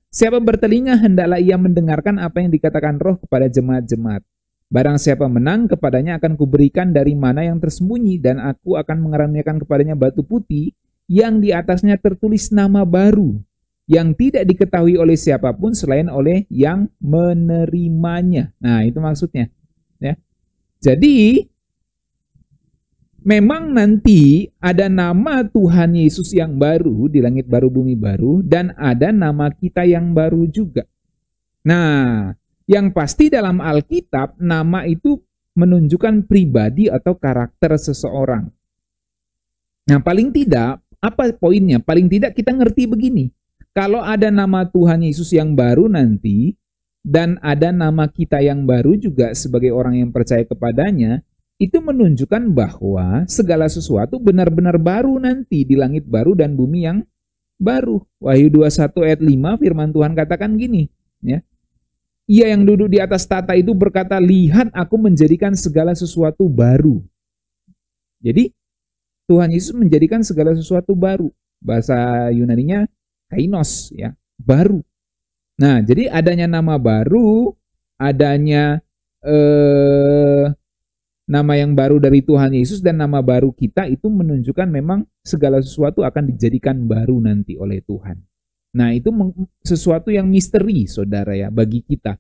Siapa bertelinga hendaklah ia mendengarkan apa yang dikatakan Roh kepada jemaat-jemaat. Barang siapa menang kepadanya akan kuberikan dari mana yang tersembunyi dan aku akan mengaruniakan kepadanya batu putih yang di atasnya tertulis nama baru, yang tidak diketahui oleh siapapun selain oleh yang menerimanya. Nah, itu maksudnya. Ya. Jadi, memang nanti ada nama Tuhan Yesus yang baru di langit baru bumi baru dan ada nama kita yang baru juga. Nah, yang pasti dalam Alkitab nama itu menunjukkan pribadi atau karakter seseorang. Nah, paling tidak, apa poinnya? Paling tidak kita ngerti begini. Kalau ada nama Tuhan Yesus yang baru nanti, dan ada nama kita yang baru juga sebagai orang yang percaya kepadanya, itu menunjukkan bahwa segala sesuatu benar-benar baru nanti di langit baru dan bumi yang baru. Wahyu 21 ayat 5 firman Tuhan katakan gini, ya. Ia yang duduk di atas tahta itu berkata, lihat aku menjadikan segala sesuatu baru. Jadi Tuhan Yesus menjadikan segala sesuatu baru. Bahasa Yunaninya kainos, ya, baru. Nah, jadi adanya nama baru, adanya nama yang baru dari Tuhan Yesus dan nama baru kita itu menunjukkan memang segala sesuatu akan dijadikan baru nanti oleh Tuhan. Nah, itu sesuatu yang misteri, saudara, ya, bagi kita.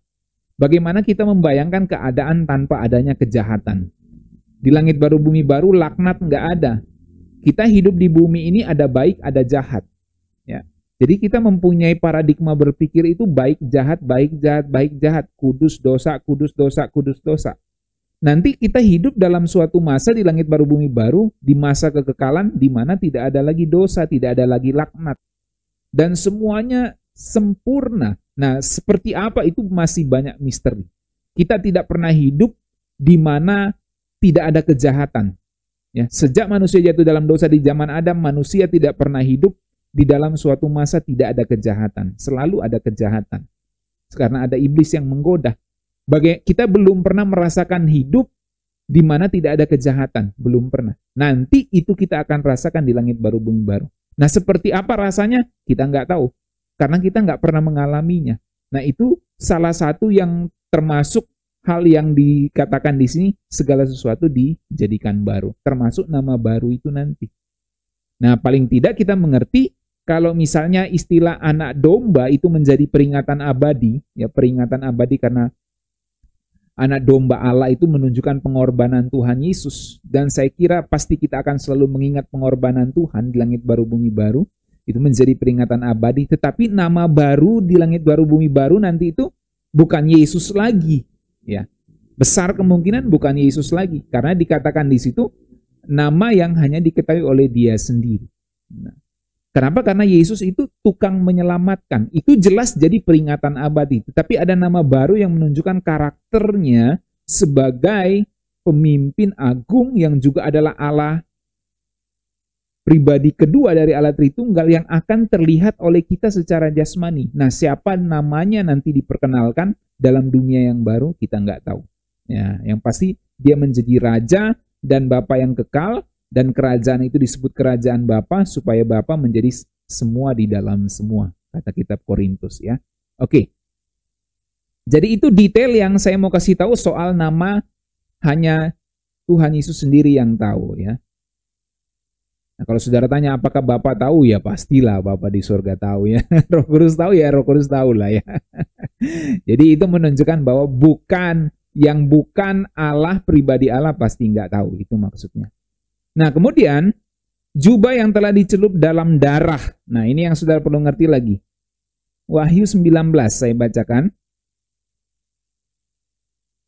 Bagaimana kita membayangkan keadaan tanpa adanya kejahatan. Di langit baru bumi baru laknat nggak ada. Kita hidup di bumi ini ada baik, ada jahat. Ya. Jadi kita mempunyai paradigma berpikir itu baik, jahat, baik, jahat, baik, jahat. Kudus, dosa, kudus, dosa, kudus, dosa. Nanti kita hidup dalam suatu masa di langit baru bumi baru, di masa kekekalan di mana tidak ada lagi dosa, tidak ada lagi laknat. Dan semuanya sempurna. Nah, seperti apa itu masih banyak misteri. Kita tidak pernah hidup di mana tidak ada kejahatan. Ya, sejak manusia jatuh dalam dosa di zaman Adam, manusia tidak pernah hidup di dalam suatu masa tidak ada kejahatan. Selalu ada kejahatan. Karena ada iblis yang menggoda. Kita belum pernah merasakan hidup di mana tidak ada kejahatan, belum pernah. Nanti itu kita akan rasakan di langit baru bumi baru. Nah, seperti apa rasanya? Kita nggak tahu, karena kita nggak pernah mengalaminya. Nah, itu salah satu yang termasuk hal yang dikatakan di sini, segala sesuatu dijadikan baru, termasuk nama baru itu nanti. Nah, paling tidak kita mengerti kalau misalnya istilah anak domba itu menjadi peringatan abadi, ya peringatan abadi karena anak domba Allah itu menunjukkan pengorbanan Tuhan Yesus. Dan saya kira pasti kita akan selalu mengingat pengorbanan Tuhan di langit baru bumi baru. Itu menjadi peringatan abadi. Tetapi nama baru di langit baru bumi baru nanti itu bukan Yesus lagi. Ya, besar kemungkinan bukan Yesus lagi. Karena dikatakan di situ nama yang hanya diketahui oleh dia sendiri. Nah, kenapa? Karena Yesus itu tukang menyelamatkan. Itu jelas jadi peringatan abadi. Tetapi ada nama baru yang menunjukkan karakternya sebagai pemimpin agung yang juga adalah Allah pribadi kedua dari Allah Tritunggal yang akan terlihat oleh kita secara jasmani. Nah, siapa namanya nanti diperkenalkan dalam dunia yang baru kita nggak tahu. Ya, yang pasti dia menjadi raja dan Bapa yang kekal, dan kerajaan itu disebut kerajaan Bapa supaya Bapa menjadi semua di dalam semua, kata kitab Korintus ya. Oke. Jadi itu detail yang saya mau kasih tahu soal nama, hanya Tuhan Yesus sendiri yang tahu ya. Nah, kalau saudara tanya apakah Bapa tahu, ya pastilah Bapa di surga tahu ya. Roh Kudus tahu ya, Roh Kudus tahu lah ya. Jadi itu menunjukkan bahwa bukan Allah, pribadi Allah pasti nggak tahu, itu maksudnya. Nah, kemudian jubah yang telah dicelup dalam darah. Nah, ini yang saudara perlu ngerti lagi. Wahyu 19 saya bacakan.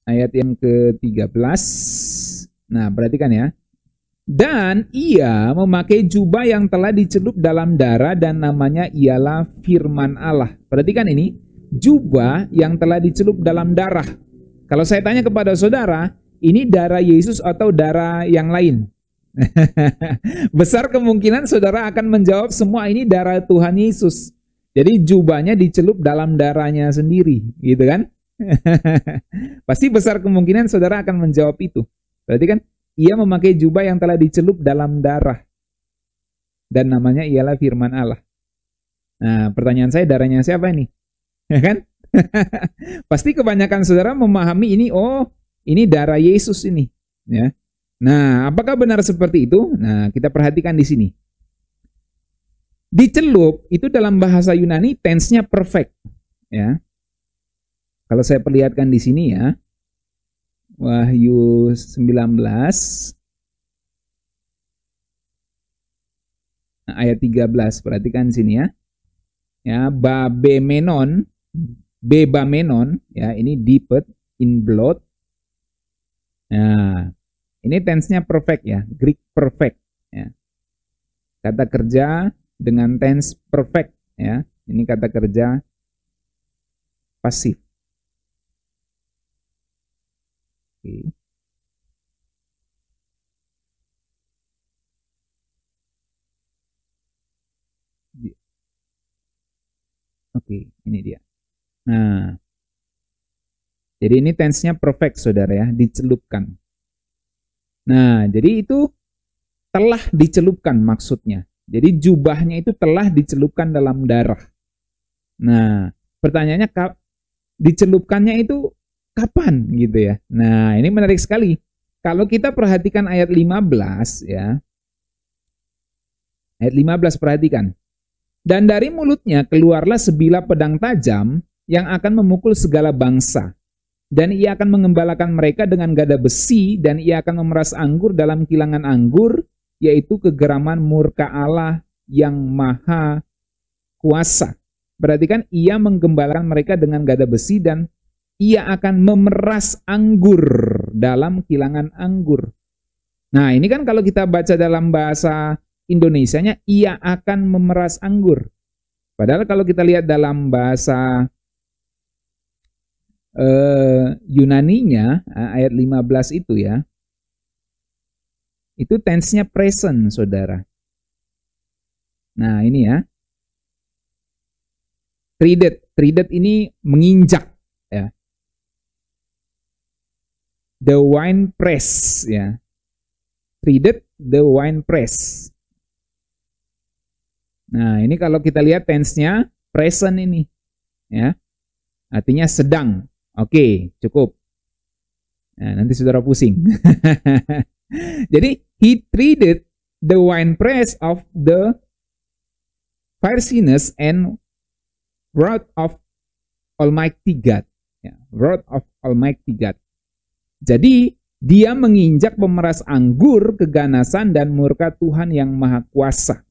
Ayat yang ke-13. Nah, perhatikan ya. Dan ia memakai jubah yang telah dicelup dalam darah dan namanya ialah firman Allah. Perhatikan ini, jubah yang telah dicelup dalam darah. Kalau saya tanya kepada saudara, ini darah Yesus atau darah yang lain? Besar kemungkinan saudara akan menjawab semua ini darah Tuhan Yesus. Jadi jubahnya dicelup dalam darahnya sendiri, gitu kan? Pasti besar kemungkinan saudara akan menjawab itu. Berarti kan ia memakai jubah yang telah dicelup dalam darah dan namanya ialah firman Allah. Nah, pertanyaan saya, darahnya siapa ini? Ya kan? Pasti kebanyakan saudara memahami ini, oh, ini darah Yesus ini, ya. Nah, apakah benar seperti itu? Nah, kita perhatikan di sini. Dicelup itu dalam bahasa Yunani tense-nya perfect, ya. Kalau saya perlihatkan di sini ya. Wahyu 19 ayat 13, perhatikan sini ya. Ya, babamenon, bebamenon, ya, ini dipped in blood. Nah, ini tense-nya perfect ya, Greek perfect ya. Kata kerja dengan tense perfect ya. Ini kata kerja pasif. Oke. Oke, ini dia. Nah, jadi ini tense-nya perfect saudara ya, dicelupkan. Nah, jadi itu telah dicelupkan maksudnya. Jadi jubahnya itu telah dicelupkan dalam darah. Nah, pertanyaannya dicelupkannya itu kapan gitu ya. Nah, ini menarik sekali. Kalau kita perhatikan ayat 15 ya. Ayat 15 perhatikan. Dan dari mulutnya keluarlah sebilah pedang tajam yang akan memukul segala bangsa. Dan ia akan mengembalakan mereka dengan gada besi, dan ia akan memeras anggur dalam kilangan anggur, yaitu kegeraman murka Allah yang maha kuasa. Perhatikan, ia menggembalakan mereka dengan gada besi, dan ia akan memeras anggur dalam kilangan anggur. Nah, ini kan kalau kita baca dalam bahasa Indonesianya, ia akan memeras anggur. Padahal kalau kita lihat dalam bahasa Yunaninya, ayat 15 itu ya, itu tense-nya present, saudara. Nah, ini ya. Trident ini menginjak ya. the wine press, ya. Treated the wine press. Nah, ini kalau kita lihat tense-nya present ini, ya. Artinya sedang. Oke, cukup. Nah, nanti saudara pusing. Jadi, he treated the wine press of the Pharisees and wrath of Almighty God. Ya, wrath of Almighty God. Jadi, dia menginjak pemeras anggur, keganasan, dan murka Tuhan yang Maha Kuasa.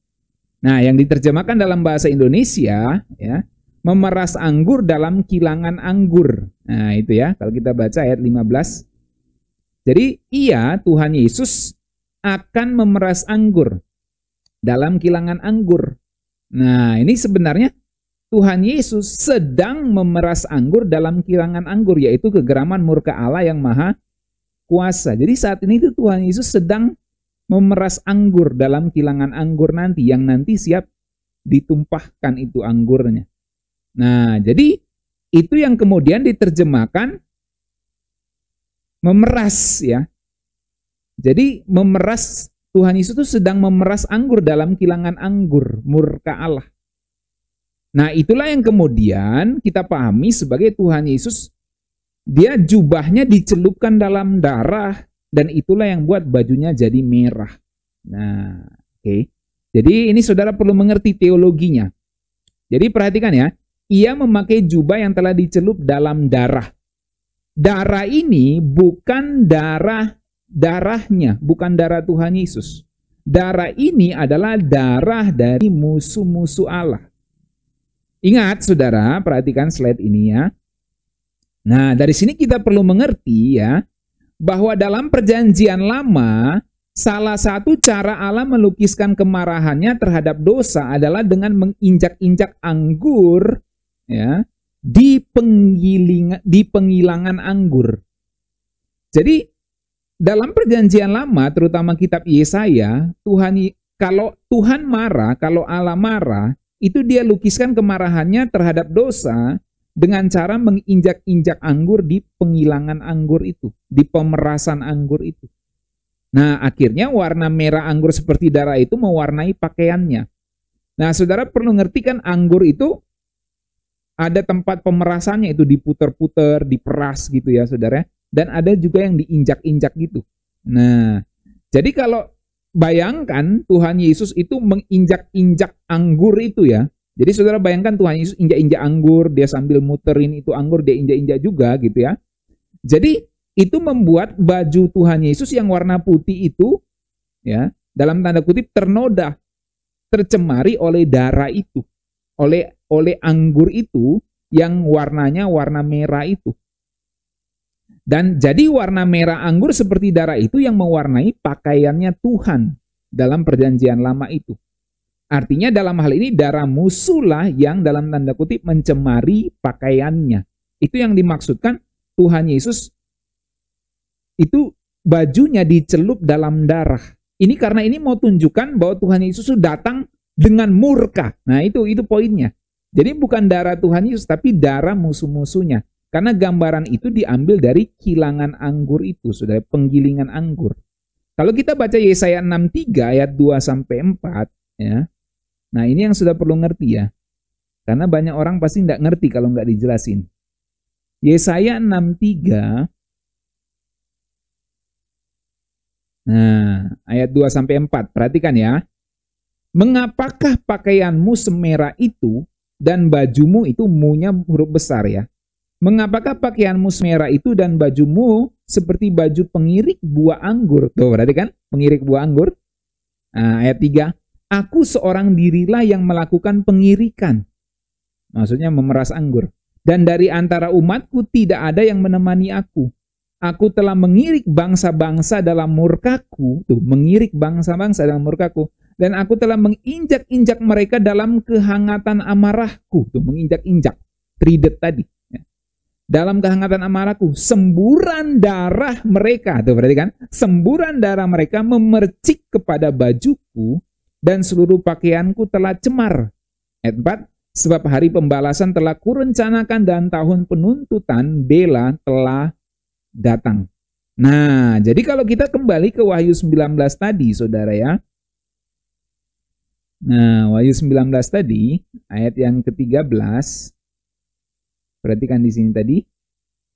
Nah, yang diterjemahkan dalam bahasa Indonesia, ya, memeras anggur dalam kilangan anggur. Nah, itu ya, kalau kita baca ayat 15. Jadi, Tuhan Yesus, akan memeras anggur dalam kilangan anggur. Nah, ini sebenarnya Tuhan Yesus sedang memeras anggur dalam kilangan anggur, yaitu kegeraman murka Allah yang Maha Kuasa. Jadi saat ini itu Tuhan Yesus sedang memeras anggur dalam kilangan anggur nanti, yang nanti siap ditumpahkan itu anggurnya. Nah, jadi itu yang kemudian diterjemahkan memeras, ya. Jadi memeras, Tuhan Yesus itu sedang memeras anggur dalam kilangan anggur murka Allah. Nah, itulah yang kemudian kita pahami sebagai Tuhan Yesus, dia jubahnya dicelupkan dalam darah, dan itulah yang buat bajunya jadi merah. Nah, oke. Jadi ini saudara perlu mengerti teologinya. Jadi perhatikan ya, ia memakai jubah yang telah dicelup dalam darah. Darah ini bukan darahnya, bukan darah Tuhan Yesus. Darah ini adalah darah dari musuh-musuh Allah. Ingat saudara, perhatikan slide ini ya. Nah, dari sini kita perlu mengerti ya, bahwa dalam perjanjian lama, salah satu cara Allah melukiskan kemarahannya terhadap dosa adalah dengan menginjak-injak anggur, ya, di penggilangan anggur. Jadi dalam perjanjian lama, terutama kitab Yesaya, kalau Tuhan marah, kalau Allah marah, itu dia lukiskan kemarahannya terhadap dosa dengan cara menginjak-injak anggur di penggilangan anggur itu, di pemerasan anggur itu. Nah, akhirnya warna merah anggur seperti darah itu mewarnai pakaiannya. Nah, saudara perlu ngerti kan, anggur itu ada tempat pemerasannya, itu diputer-puter, diperas gitu ya saudara. Dan ada juga yang diinjak-injak gitu. Nah, jadi kalau bayangkan Tuhan Yesus itu menginjak-injak anggur itu ya. Jadi saudara bayangkan Tuhan Yesus injak-injak anggur, dia sambil muterin itu anggur, dia injak-injak juga gitu ya. Jadi itu membuat baju Tuhan Yesus yang warna putih itu, ya, dalam tanda kutip ternoda, tercemari oleh darah itu, oleh anggur itu yang warnanya warna merah itu. Dan jadi warna merah anggur seperti darah itu yang mewarnai pakaiannya Tuhan dalam perjanjian lama itu. Artinya dalam hal ini darah musuhlah yang dalam tanda kutip mencemari pakaiannya. Itu yang dimaksudkan Tuhan Yesus itu bajunya dicelup dalam darah. Ini karena ini mau tunjukkan bahwa Tuhan Yesus datang dengan murka. Nah itu poinnya. Jadi bukan darah Tuhan Yesus tapi darah musuh-musuhnya. Karena gambaran itu diambil dari kilangan anggur itu, saudara, penggilingan anggur. Kalau kita baca Yesaya 63 ayat 2-4, ya. Nah, ini yang sudah perlu ngerti ya. Karena banyak orang pasti nggak ngerti kalau nggak dijelasin. Yesaya 63, nah, ayat 2-4, perhatikan ya. Mengapakah pakaianmu semerah itu dan bajumu itu, mu-nya huruf besar ya. Mengapakah pakaianmu semerah itu dan bajumu seperti baju pengirik buah anggur? Tuh, berarti kan pengirik buah anggur. Nah, ayat 3. Aku seorang dirilah yang melakukan pengirikan. Maksudnya memeras anggur. Dan dari antara umatku tidak ada yang menemani aku. Aku telah mengirik bangsa-bangsa dalam murkaku. Tuh, mengirik bangsa-bangsa dalam murkaku. Dan aku telah menginjak-injak mereka dalam kehangatan amarahku. Tuh, menginjak-injak. Treated tadi. Dalam kehangatan amarahku, semburan darah mereka, tuh berarti kan, semburan darah mereka memercik kepada bajuku dan seluruh pakaianku telah cemar. Ayat 4, sebab hari pembalasan telah kurencanakan dan tahun penuntutan bela telah datang. Nah, jadi kalau kita kembali ke Wahyu 19 tadi, saudara ya. Nah, Wahyu 19 tadi, ayat yang ke-13, perhatikan di sini tadi.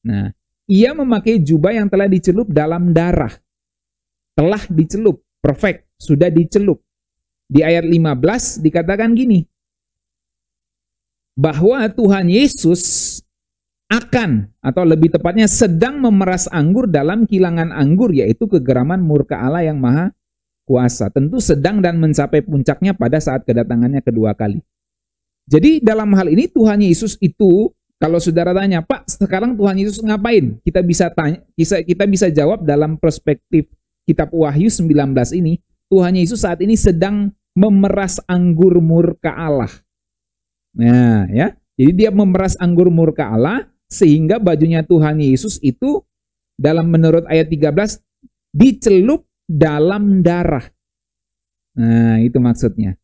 Nah, ia memakai jubah yang telah dicelup dalam darah. Telah dicelup, perfect, sudah dicelup. Di ayat 15 dikatakan gini, bahwa Tuhan Yesus akan, atau lebih tepatnya sedang memeras anggur dalam kilangan anggur, yaitu kegeraman murka Allah yang maha kuasa. Tentu sedang dan mencapai puncaknya pada saat kedatangannya kedua kali. Jadi dalam hal ini Tuhan Yesus itu, kalau saudara tanya, Pak, sekarang Tuhan Yesus ngapain? Kita bisa tanya, kita bisa jawab dalam perspektif kitab Wahyu 19 ini, Tuhan Yesus saat ini sedang memeras anggur murka Allah. Nah, ya. Jadi dia memeras anggur murka Allah sehingga bajunya Tuhan Yesus itu dalam menurut ayat 13 dicelup dalam darah. Nah, itu maksudnya.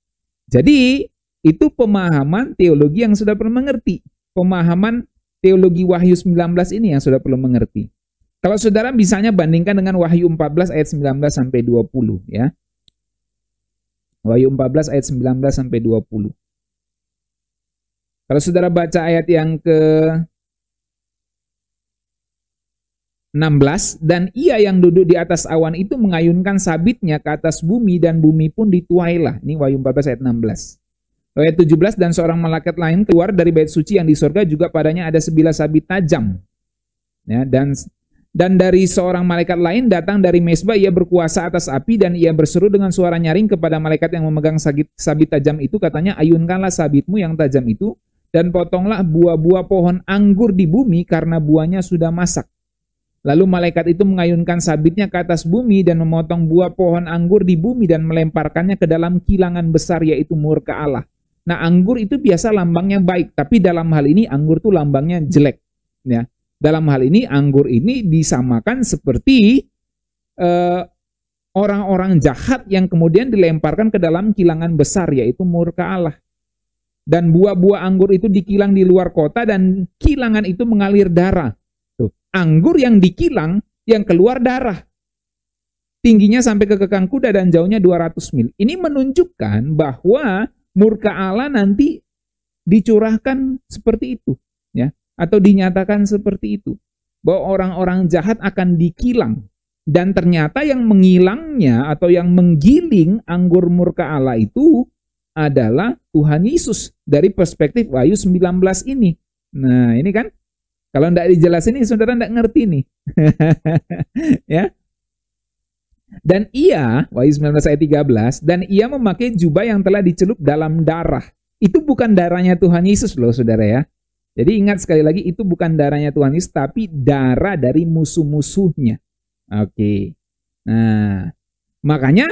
Jadi, itu pemahaman teologi yang sudah perlu mengerti. Pemahaman teologi Wahyu 19 ini yang sudah perlu mengerti. Kalau saudara misalnya bandingkan dengan Wahyu 14 ayat 19 sampai 20 ya. Wahyu 14 ayat 19 sampai 20. Kalau saudara baca ayat yang ke-16, dan ia yang duduk di atas awan itu mengayunkan sabitnya ke atas bumi dan bumi pun dituailah. Ini Wahyu 14 ayat 16. Ayat 17, dan seorang malaikat lain keluar dari bait suci yang di sorga, juga padanya ada sebilah sabit tajam. Ya, dan dari seorang malaikat lain datang dari mesbah, ia berkuasa atas api, dan ia berseru dengan suara nyaring kepada malaikat yang memegang sabit tajam itu, katanya, ayunkanlah sabitmu yang tajam itu, dan potonglah buah-buah pohon anggur di bumi, karena buahnya sudah masak. Lalu malaikat itu mengayunkan sabitnya ke atas bumi dan memotong buah pohon anggur di bumi dan melemparkannya ke dalam kilangan besar, yaitu murka Allah. Nah, anggur itu biasa lambangnya baik, tapi dalam hal ini anggur itu lambangnya jelek. Ya. Dalam hal ini anggur ini disamakan seperti orang-orang jahat yang kemudian dilemparkan ke dalam kilangan besar, yaitu murka Allah. Dan buah-buah anggur itu dikilang di luar kota, dan kilangan itu mengalir darah. Tuh, anggur yang dikilang, yang keluar darah. Tingginya sampai ke kekang kuda dan jauhnya 200 mil. Ini menunjukkan bahwa murka Allah nanti dicurahkan seperti itu, ya, atau dinyatakan seperti itu, bahwa orang-orang jahat akan dikilang, dan ternyata yang mengilangnya atau yang menggiling anggur murka Allah itu adalah Tuhan Yesus dari perspektif Wahyu 19 ini. Nah, ini kan kalau tidak dijelasin ini saudara tidak ngerti nih. Ya. Dan ia, Wahyu 19 ayat 13, dan ia memakai jubah yang telah dicelup dalam darah. Itu bukan darahnya Tuhan Yesus loh saudara ya. Jadi ingat sekali lagi, itu bukan darahnya Tuhan Yesus, tapi darah dari musuh-musuhnya. Oke. Nah, makanya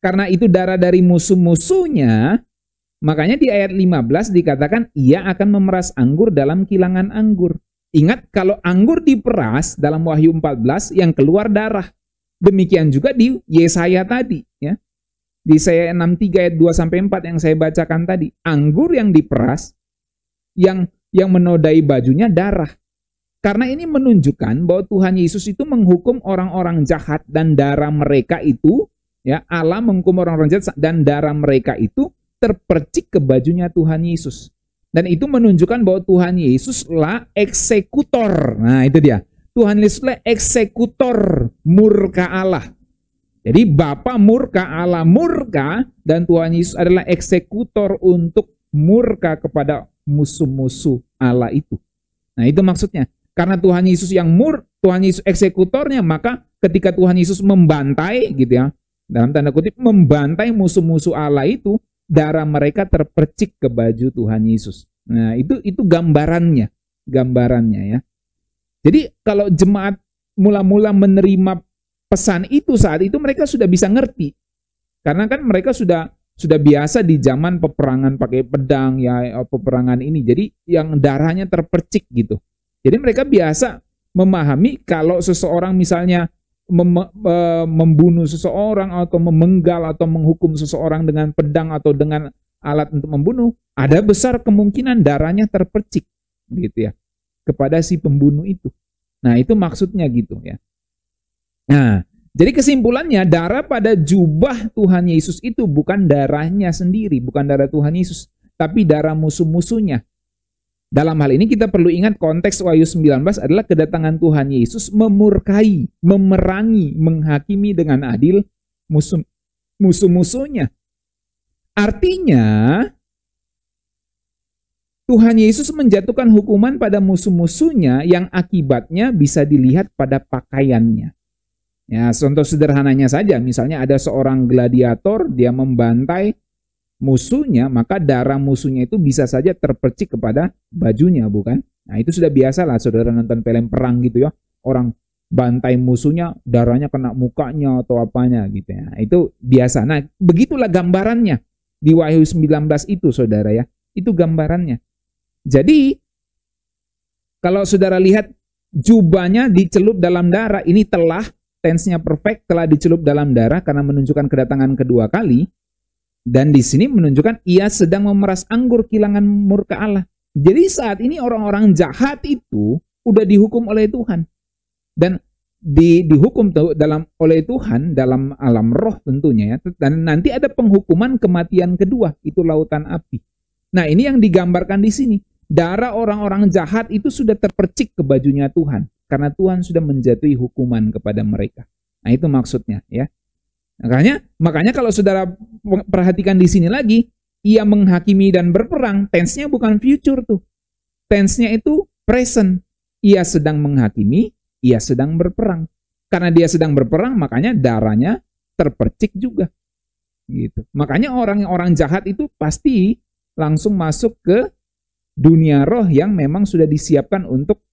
karena itu darah dari musuh-musuhnya, makanya di ayat 15 dikatakan ia akan memeras anggur dalam kilangan anggur. Ingat, kalau anggur diperas dalam Wahyu 14 yang keluar darah. Demikian juga di Yesaya tadi, ya. Di Yesaya 63 ayat 2 sampai 4 yang saya bacakan tadi, anggur yang diperas yang menodai bajunya darah. Karena ini menunjukkan bahwa Tuhan Yesus itu menghukum orang-orang jahat, dan darah mereka itu, ya, Allah menghukum orang-orang jahat dan darah mereka itu terpercik ke bajunya Tuhan Yesus. Dan itu menunjukkan bahwa Tuhan Yesuslah eksekutor. Nah, itu dia. Tuhan Yesuslah eksekutor murka Allah. Jadi Bapa murka, Allah murka, dan Tuhan Yesus adalah eksekutor untuk murka kepada musuh-musuh Allah itu. Nah, itu maksudnya. Karena Tuhan Yesus Tuhan Yesus eksekutornya, maka ketika Tuhan Yesus membantai gitu ya, dalam tanda kutip membantai musuh-musuh Allah itu, darah mereka terpercik ke baju Tuhan Yesus. Nah, itu gambarannya ya. Jadi kalau jemaat mula-mula menerima pesan itu, saat itu mereka sudah bisa ngerti. Karena kan mereka sudah biasa di zaman peperangan pakai pedang ya, peperangan ini. Jadi yang darahnya terpercik gitu. Jadi mereka biasa memahami kalau seseorang misalnya membunuh seseorang atau memenggal atau menghukum seseorang dengan pedang atau dengan alat untuk membunuh, ada besar kemungkinan darahnya terpercik gitu ya kepada si pembunuh itu. Nah, itu maksudnya gitu ya. Nah, jadi kesimpulannya darah pada jubah Tuhan Yesus itu bukan darahnya sendiri, bukan darah Tuhan Yesus, tapi darah musuh-musuhnya. Dalam hal ini kita perlu ingat konteks Wahyu 19 adalah kedatangan Tuhan Yesus memurkai, memerangi, menghakimi dengan adil musuh-musuhnya. Artinya, Tuhan Yesus menjatuhkan hukuman pada musuh-musuhnya yang akibatnya bisa dilihat pada pakaiannya. Ya, contoh sederhananya saja, misalnya ada seorang gladiator, dia membantai musuhnya, maka darah musuhnya itu bisa saja terpercik kepada bajunya, bukan? Nah, itu sudah biasa lah saudara nonton film perang gitu ya. Orang bantai musuhnya, darahnya kena mukanya atau apanya gitu ya. Itu biasa. Nah, begitulah gambarannya di Wahyu 19 itu saudara ya. Itu gambarannya. Jadi, kalau saudara lihat jubahnya dicelup dalam darah, ini telah, tense-nya perfect, telah dicelup dalam darah karena menunjukkan kedatangan kedua kali. Dan di sini menunjukkan ia sedang memeras anggur kilangan murka Allah. Jadi saat ini orang-orang jahat itu udah dihukum oleh Tuhan. Dan dihukum oleh Tuhan dalam alam roh tentunya ya. Dan nanti ada penghukuman kematian kedua, itu lautan api. Nah, ini yang digambarkan di sini. Darah orang-orang jahat itu sudah terpercik ke bajunya Tuhan. Karena Tuhan sudah menjatuhi hukuman kepada mereka. Nah, itu maksudnya ya. Makanya kalau saudara perhatikan di sini lagi, ia menghakimi dan berperang, tense-nya bukan future tuh. Tense-nya itu present. Ia sedang menghakimi, ia sedang berperang. Karena dia sedang berperang, makanya darahnya terpercik juga. Gitu. Makanya orang-orang jahat itu pasti langsung masuk ke dunia roh yang memang sudah disiapkan untuk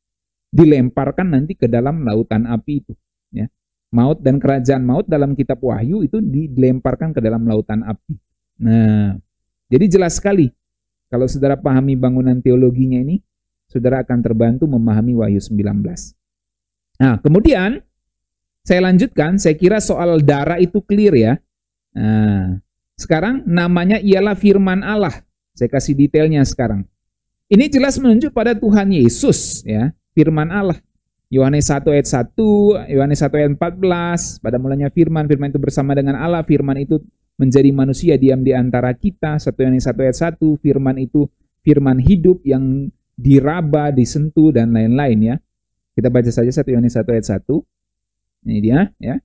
dilemparkan nanti ke dalam lautan api itu. Ya. Maut dan kerajaan maut dalam kitab Wahyu itu dilemparkan ke dalam lautan api. Nah, jadi jelas sekali. Kalau saudara pahami bangunan teologinya ini, saudara akan terbantu memahami Wahyu 19. Nah, kemudian saya lanjutkan, saya kira soal darah itu clear ya. Nah, sekarang namanya ialah firman Allah. Saya kasih detailnya sekarang. Ini jelas menunjuk pada Tuhan Yesus ya, firman Allah. Yohanes 1 ayat 1, Yohanes 1 ayat 14, pada mulanya firman itu bersama dengan Allah, firman itu menjadi manusia diam di antara kita, 1 Yohanes 1 ayat 1, firman itu firman hidup yang diraba, disentuh, dan lain-lain ya. Kita baca saja 1 Yohanes 1 ayat 1, ini dia ya.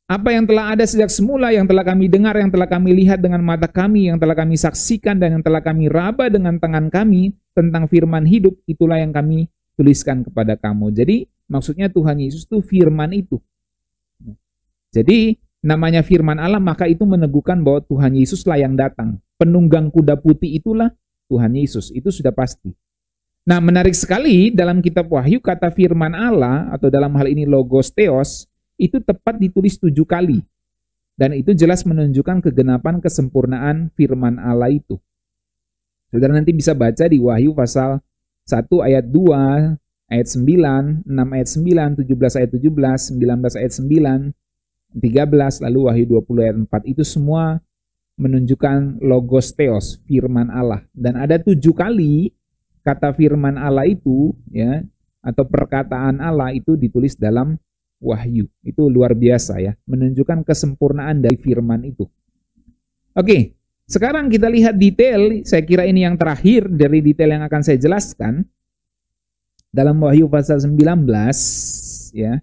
Apa yang telah ada sejak semula, yang telah kami dengar, yang telah kami lihat dengan mata kami, yang telah kami saksikan, dan yang telah kami raba dengan tangan kami tentang firman hidup, itulah yang kami tuliskan kepada kamu. Jadi maksudnya Tuhan Yesus itu firman itu. Jadi namanya firman Allah, maka itu meneguhkan bahwa Tuhan Yesuslah yang datang. Penunggang kuda putih itulah Tuhan Yesus, itu sudah pasti. Nah, menarik sekali dalam kitab Wahyu kata firman Allah atau dalam hal ini logos theos itu tepat ditulis 7 kali. Dan itu jelas menunjukkan kegenapan kesempurnaan firman Allah itu. Saudara nanti bisa baca di Wahyu pasal 1 ayat 2, ayat 9, 6 ayat 9, 17 ayat 17, 19 ayat 9, 13, lalu Wahyu 20 ayat 4. Itu semua menunjukkan logos theos, firman Allah. Dan ada 7 kali kata firman Allah itu, ya, atau perkataan Allah itu ditulis dalam Wahyu. Itu luar biasa ya, menunjukkan kesempurnaan dari firman itu. Oke. Sekarang kita lihat detail, saya kira ini yang terakhir dari detail yang akan saya jelaskan. Dalam Wahyu pasal 19, ya,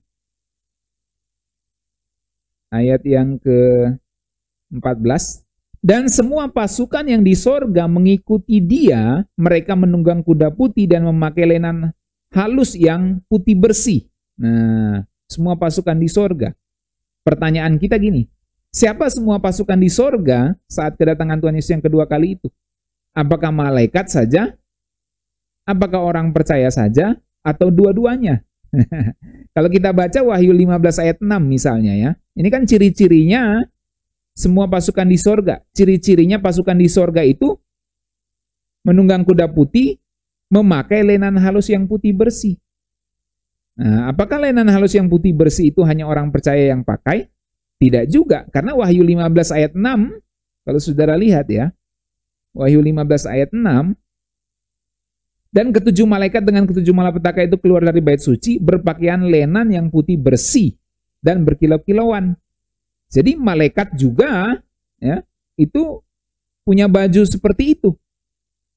ayat yang ke-14. Dan semua pasukan yang di sorga mengikuti dia, mereka menunggang kuda putih dan memakai lenan halus yang putih bersih. Nah, semua pasukan di sorga. Pertanyaan kita gini, siapa semua pasukan di sorga saat kedatangan Tuhan Yesus yang kedua kali itu? Apakah malaikat saja? Apakah orang percaya saja? Atau dua-duanya? Kalau kita baca Wahyu 15 ayat 6 misalnya ya. Ini kan ciri-cirinya semua pasukan di sorga. Ciri-cirinya pasukan di sorga itu menunggang kuda putih, memakai lenan halus yang putih bersih. Nah, apakah lenan halus yang putih bersih itu hanya orang percaya yang pakai? Tidak juga, karena Wahyu 15 ayat 6, kalau saudara lihat ya, Wahyu 15 ayat 6, dan ketujuh malaikat dengan ketujuh malapetaka itu keluar dari bait suci, berpakaian lenan yang putih bersih, dan berkilau-kilauan. Jadi malaikat juga ya itu punya baju seperti itu.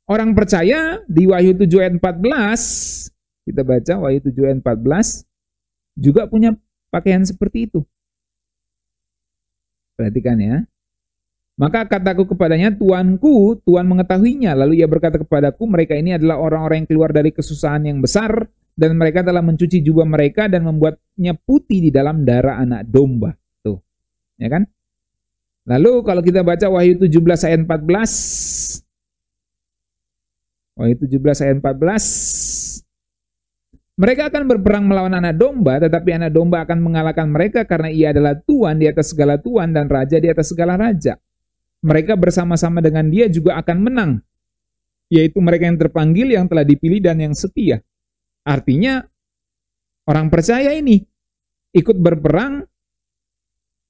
Orang percaya di Wahyu 7 ayat 14, kita baca Wahyu 7 ayat 14, juga punya pakaian seperti itu. Perhatikan ya. Maka kataku kepadanya, Tuanku, Tuhan mengetahuinya. Lalu ia berkata kepadaku, mereka ini adalah orang-orang yang keluar dari kesusahan yang besar, dan mereka telah mencuci jubah mereka dan membuatnya putih di dalam darah anak domba. Tuh, ya kan? Lalu kalau kita baca Wahyu 17 ayat 14, Wahyu 17 ayat 14, mereka akan berperang melawan anak domba, tetapi anak domba akan mengalahkan mereka karena ia adalah Tuhan di atas segala Tuhan dan Raja di atas segala Raja. Mereka bersama-sama dengan dia juga akan menang, yaitu mereka yang terpanggil, yang telah dipilih, dan yang setia. Artinya, orang percaya ini ikut berperang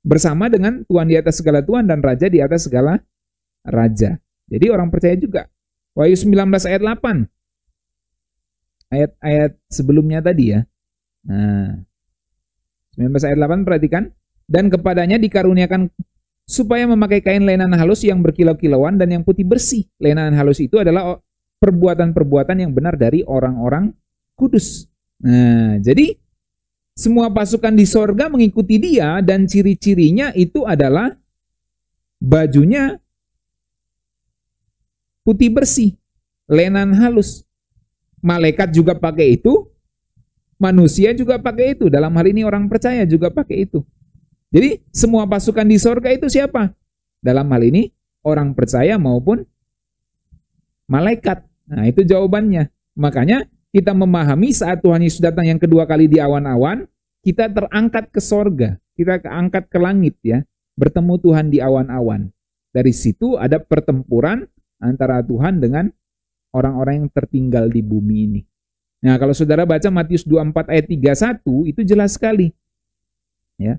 bersama dengan Tuhan di atas segala Tuhan dan Raja di atas segala Raja. Jadi orang percaya juga. Wahyu 19 ayat 8. Ayat-ayat sebelumnya tadi ya. Nah, 19 ayat 8 perhatikan. Dan kepadanya dikaruniakan supaya memakai kain lenan halus yang berkilau-kilauan dan yang putih bersih. Lenan halus itu adalah perbuatan-perbuatan yang benar dari orang-orang kudus. Nah, jadi semua pasukan di sorga mengikuti dia dan ciri-cirinya itu adalah bajunya putih bersih, lenan halus. Malaikat juga pakai itu, manusia juga pakai itu. Dalam hal ini orang percaya juga pakai itu. Jadi semua pasukan di sorga itu siapa? Dalam hal ini orang percaya maupun malaikat. Nah itu jawabannya. Makanya kita memahami saat Tuhan Yesus datang yang kedua kali di awan-awan, kita terangkat ke sorga, kita keangkat ke langit ya, bertemu Tuhan di awan-awan. Dari situ ada pertempuran antara Tuhan dengan orang-orang yang tertinggal di bumi ini. Nah kalau saudara baca Matius 24 ayat 31, itu jelas sekali. Ya.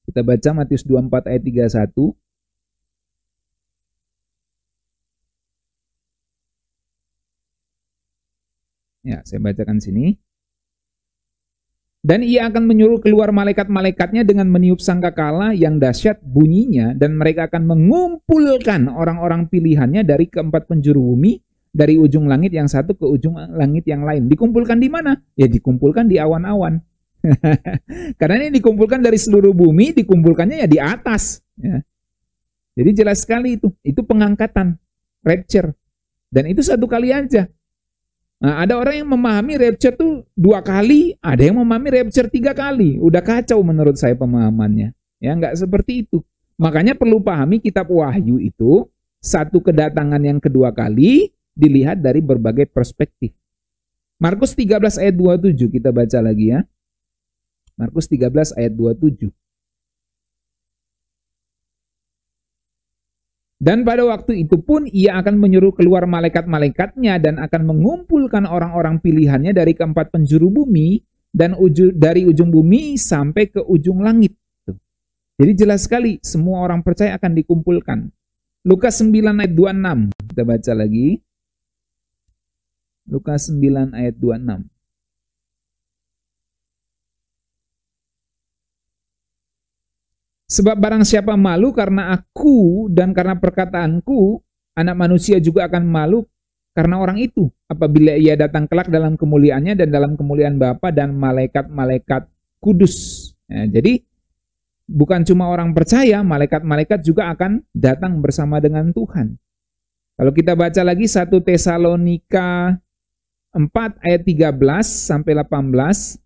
Kita baca Matius 24 ayat 31. Ya, saya bacakan sini. Dan ia akan menyuruh keluar malaikat-malaikatnya dengan meniup sangkakala yang dahsyat bunyinya, dan mereka akan mengumpulkan orang-orang pilihannya dari keempat penjuru bumi, dari ujung langit yang satu ke ujung langit yang lain. Dikumpulkan di mana? Ya dikumpulkan di awan-awan. Karena ini dikumpulkan dari seluruh bumi, dikumpulkannya ya di atas. Ya. Jadi jelas sekali itu pengangkatan, rapture. Dan itu satu kali aja. Nah, ada orang yang memahami rapture itu 2 kali, ada yang memahami rapture 3 kali. Udah kacau menurut saya pemahamannya. Ya nggak seperti itu. Makanya perlu pahami kitab Wahyu itu satu kedatangan yang kedua kali dilihat dari berbagai perspektif. Markus 13 ayat 27 kita baca lagi ya. Markus 13 ayat 27. Dan pada waktu itu pun ia akan menyuruh keluar malaikat-malaikatnya dan akan mengumpulkan orang-orang pilihannya dari keempat penjuru bumi dan dari ujung bumi sampai ke ujung langit. Jadi jelas sekali semua orang percaya akan dikumpulkan. Lukas 9 ayat 26. Kita baca lagi. Lukas 9 ayat 26. Sebab barang siapa malu karena aku dan karena perkataanku, anak manusia juga akan malu karena orang itu, apabila ia datang kelak dalam kemuliaannya dan dalam kemuliaan Bapa dan malaikat-malaikat kudus. Ya, jadi bukan cuma orang percaya, malaikat-malaikat juga akan datang bersama dengan Tuhan. Kalau kita baca lagi 1 Tesalonika 4 ayat 13 sampai 18.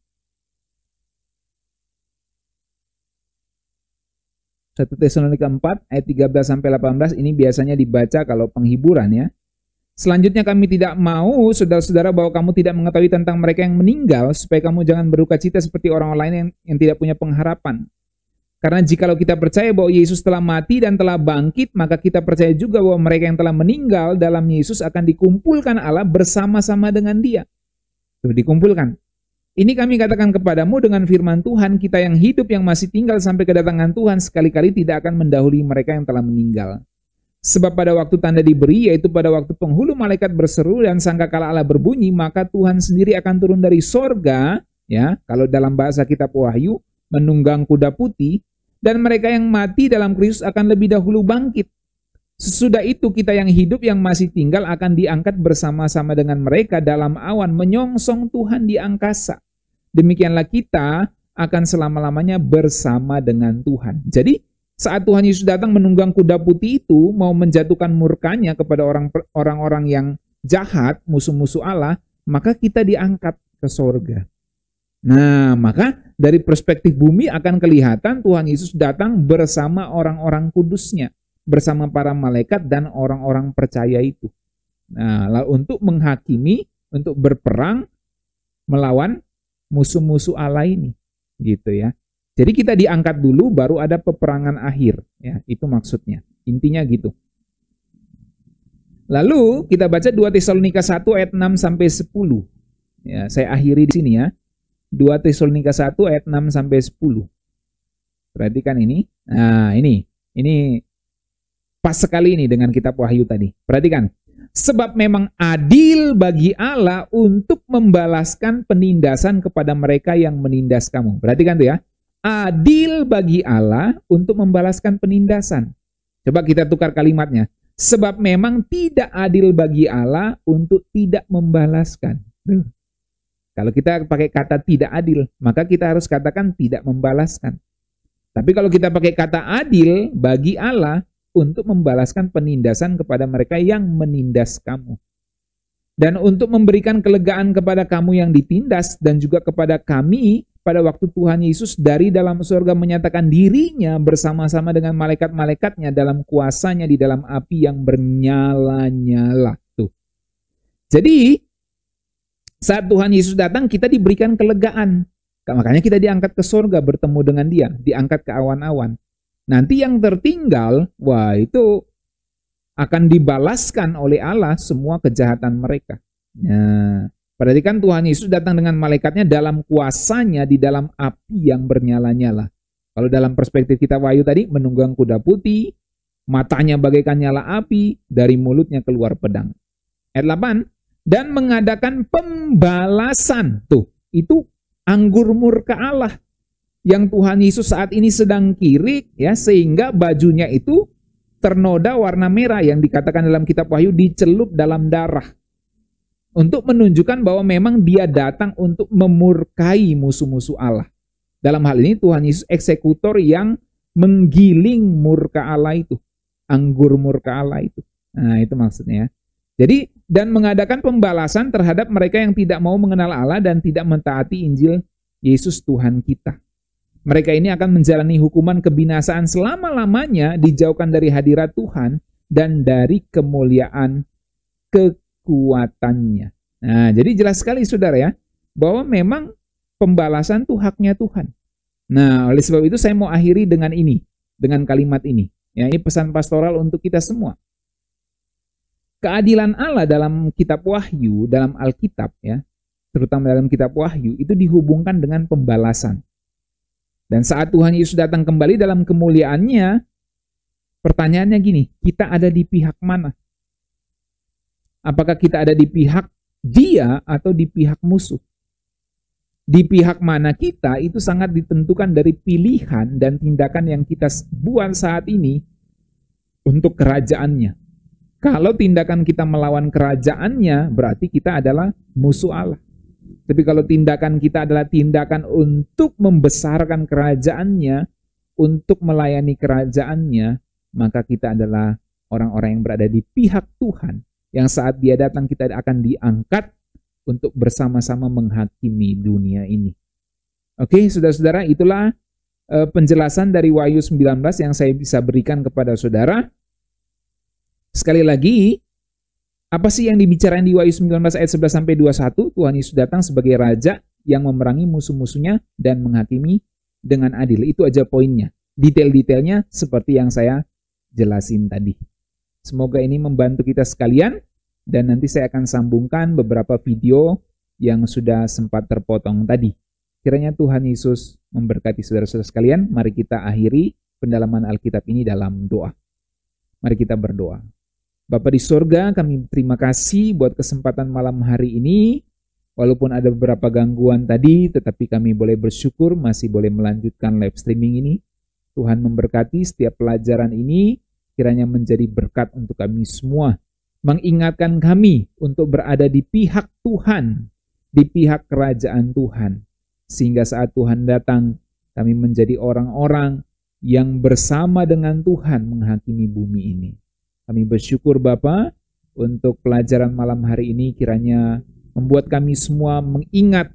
1 Tesalonika 4 ayat 13 sampai 18 ini biasanya dibaca kalau penghiburan ya. Selanjutnya kami tidak mau saudara-saudara bahwa kamu tidak mengetahui tentang mereka yang meninggal supaya kamu jangan berduka cita seperti orang lain yang tidak punya pengharapan. Karena jikalau kita percaya bahwa Yesus telah mati dan telah bangkit, maka kita percaya juga bahwa mereka yang telah meninggal dalam Yesus akan dikumpulkan Allah bersama-sama dengan Dia. Tuh, dikumpulkan. Ini kami katakan kepadamu dengan firman Tuhan, kita yang hidup yang masih tinggal sampai kedatangan Tuhan sekali-kali tidak akan mendahului mereka yang telah meninggal. Sebab pada waktu tanda diberi, yaitu pada waktu penghulu malaikat berseru dan sangkakala Allah berbunyi, maka Tuhan sendiri akan turun dari sorga, ya, kalau dalam bahasa kitab Wahyu, menunggang kuda putih, dan mereka yang mati dalam Kristus akan lebih dahulu bangkit. Sesudah itu kita yang hidup yang masih tinggal akan diangkat bersama-sama dengan mereka dalam awan menyongsong Tuhan di angkasa. Demikianlah kita akan selama-lamanya bersama dengan Tuhan. Jadi saat Tuhan Yesus datang menunggang kuda putih itu mau menjatuhkan murkanya kepada orang-orang yang jahat, musuh-musuh Allah, maka kita diangkat ke sorga. Nah, maka dari perspektif bumi akan kelihatan Tuhan Yesus datang bersama orang-orang kudusnya, bersama para malaikat dan orang-orang percaya itu. Nah, untuk menghakimi, untuk berperang melawan musuh-musuh Allah ini, gitu ya. Jadi kita diangkat dulu, baru ada peperangan akhir, ya. Itu maksudnya. Intinya gitu. Lalu kita baca 2 Tesalonika 1 ayat 6 sampai 10. Ya, saya akhiri di sini ya. 2 Tesalonika 1 ayat 6 sampai 10. Perhatikan ini. Nah, ini pas sekali ini dengan kitab Wahyu tadi. Perhatikan. Sebab memang adil bagi Allah untuk membalaskan penindasan kepada mereka yang menindas kamu. Perhatikan tuh ya. Adil bagi Allah untuk membalaskan penindasan. Coba kita tukar kalimatnya. Sebab memang tidak adil bagi Allah untuk tidak membalaskan. Kalau kita pakai kata tidak adil, maka kita harus katakan tidak membalaskan. Tapi kalau kita pakai kata adil bagi Allah untuk membalaskan penindasan kepada mereka yang menindas kamu. Dan untuk memberikan kelegaan kepada kamu yang ditindas dan juga kepada kami pada waktu Tuhan Yesus dari dalam surga menyatakan dirinya bersama-sama dengan malaikat-malaikatnya dalam kuasanya di dalam api yang bernyala-nyala. Tuh. Jadi saat Tuhan Yesus datang kita diberikan kelegaan. Makanya kita diangkat ke surga bertemu dengan dia, diangkat ke awan-awan. Nanti yang tertinggal, wah itu akan dibalaskan oleh Allah semua kejahatan mereka. Nah, perhatikan Tuhan Yesus datang dengan malaikatnya dalam kuasanya di dalam api yang bernyala-nyala. Kalau dalam perspektif kita Wahyu tadi, menunggang kuda putih, matanya bagaikan nyala api, dari mulutnya keluar pedang. Ayat 8, dan mengadakan pembalasan. Tuh, itu anggur murka Allah yang Tuhan Yesus saat ini sedang kirik, ya, sehingga bajunya itu ternoda warna merah yang dikatakan dalam kitab Wahyu dicelup dalam darah. Untuk menunjukkan bahwa memang dia datang untuk memurkai musuh-musuh Allah. Dalam hal ini Tuhan Yesus eksekutor yang menggiling murka Allah itu. Anggur murka Allah itu. Nah itu maksudnya. Jadi dan mengadakan pembalasan terhadap mereka yang tidak mau mengenal Allah dan tidak mentaati Injil Yesus Tuhan kita. Mereka ini akan menjalani hukuman kebinasaan selama-lamanya dijauhkan dari hadirat Tuhan dan dari kemuliaan kekuatannya. Nah, jadi jelas sekali saudara ya, bahwa memang pembalasan itu haknya Tuhan. Nah, oleh sebab itu saya mau akhiri dengan ini, dengan kalimat ini. Ya, ini pesan pastoral untuk kita semua. Keadilan Allah dalam kitab Wahyu, dalam Alkitab ya, terutama dalam kitab Wahyu, itu dihubungkan dengan pembalasan. Dan saat Tuhan Yesus datang kembali dalam kemuliaannya, pertanyaannya gini, kita ada di pihak mana? Apakah kita ada di pihak dia atau di pihak musuh? Di pihak mana kita itu sangat ditentukan dari pilihan dan tindakan yang kita buat saat ini untuk kerajaannya. Kalau tindakan kita melawan kerajaannya, berarti kita adalah musuh Allah. Tapi kalau tindakan kita adalah tindakan untuk membesarkan kerajaannya, untuk melayani kerajaannya, maka kita adalah orang-orang yang berada di pihak Tuhan, yang saat dia datang kita akan diangkat untuk bersama-sama menghakimi dunia ini. Oke, saudara-saudara, itulah penjelasan dari Wahyu 19 yang saya bisa berikan kepada saudara. Sekali lagi, apa sih yang dibicarain di Wahyu 19 ayat 11-21? Tuhan Yesus datang sebagai raja yang memerangi musuh-musuhnya dan menghakimi dengan adil. Itu aja poinnya. Detail-detailnya seperti yang saya jelasin tadi. Semoga ini membantu kita sekalian dan nanti saya akan sambungkan beberapa video yang sudah sempat terpotong tadi. Kiranya Tuhan Yesus memberkati saudara-saudara sekalian. Mari kita akhiri pendalaman Alkitab ini dalam doa. Mari kita berdoa. Bapa di surga, kami terima kasih buat kesempatan malam hari ini Walaupun ada beberapa gangguan tadi, tetapi kami boleh bersyukur masih boleh melanjutkan live streaming ini. Tuhan memberkati setiap pelajaran ini, kiranya menjadi berkat untuk kami semua. Mengingatkan kami untuk berada di pihak Tuhan, di pihak kerajaan Tuhan. Sehingga saat Tuhan datang, kami menjadi orang-orang yang bersama dengan Tuhan menghakimi bumi ini. Kami bersyukur Bapa untuk pelajaran malam hari ini, kiranya membuat kami semua mengingat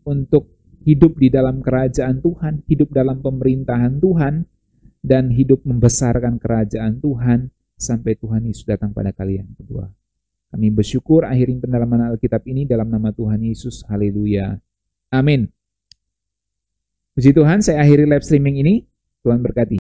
untuk hidup di dalam kerajaan Tuhan, hidup dalam pemerintahan Tuhan, dan hidup membesarkan kerajaan Tuhan sampai Tuhan Yesus datang pada kali yang kedua. Kami bersyukur akhiri pendalaman Alkitab ini dalam nama Tuhan Yesus. Haleluya. Amin. Puji Tuhan, saya akhiri live streaming ini. Tuhan berkati.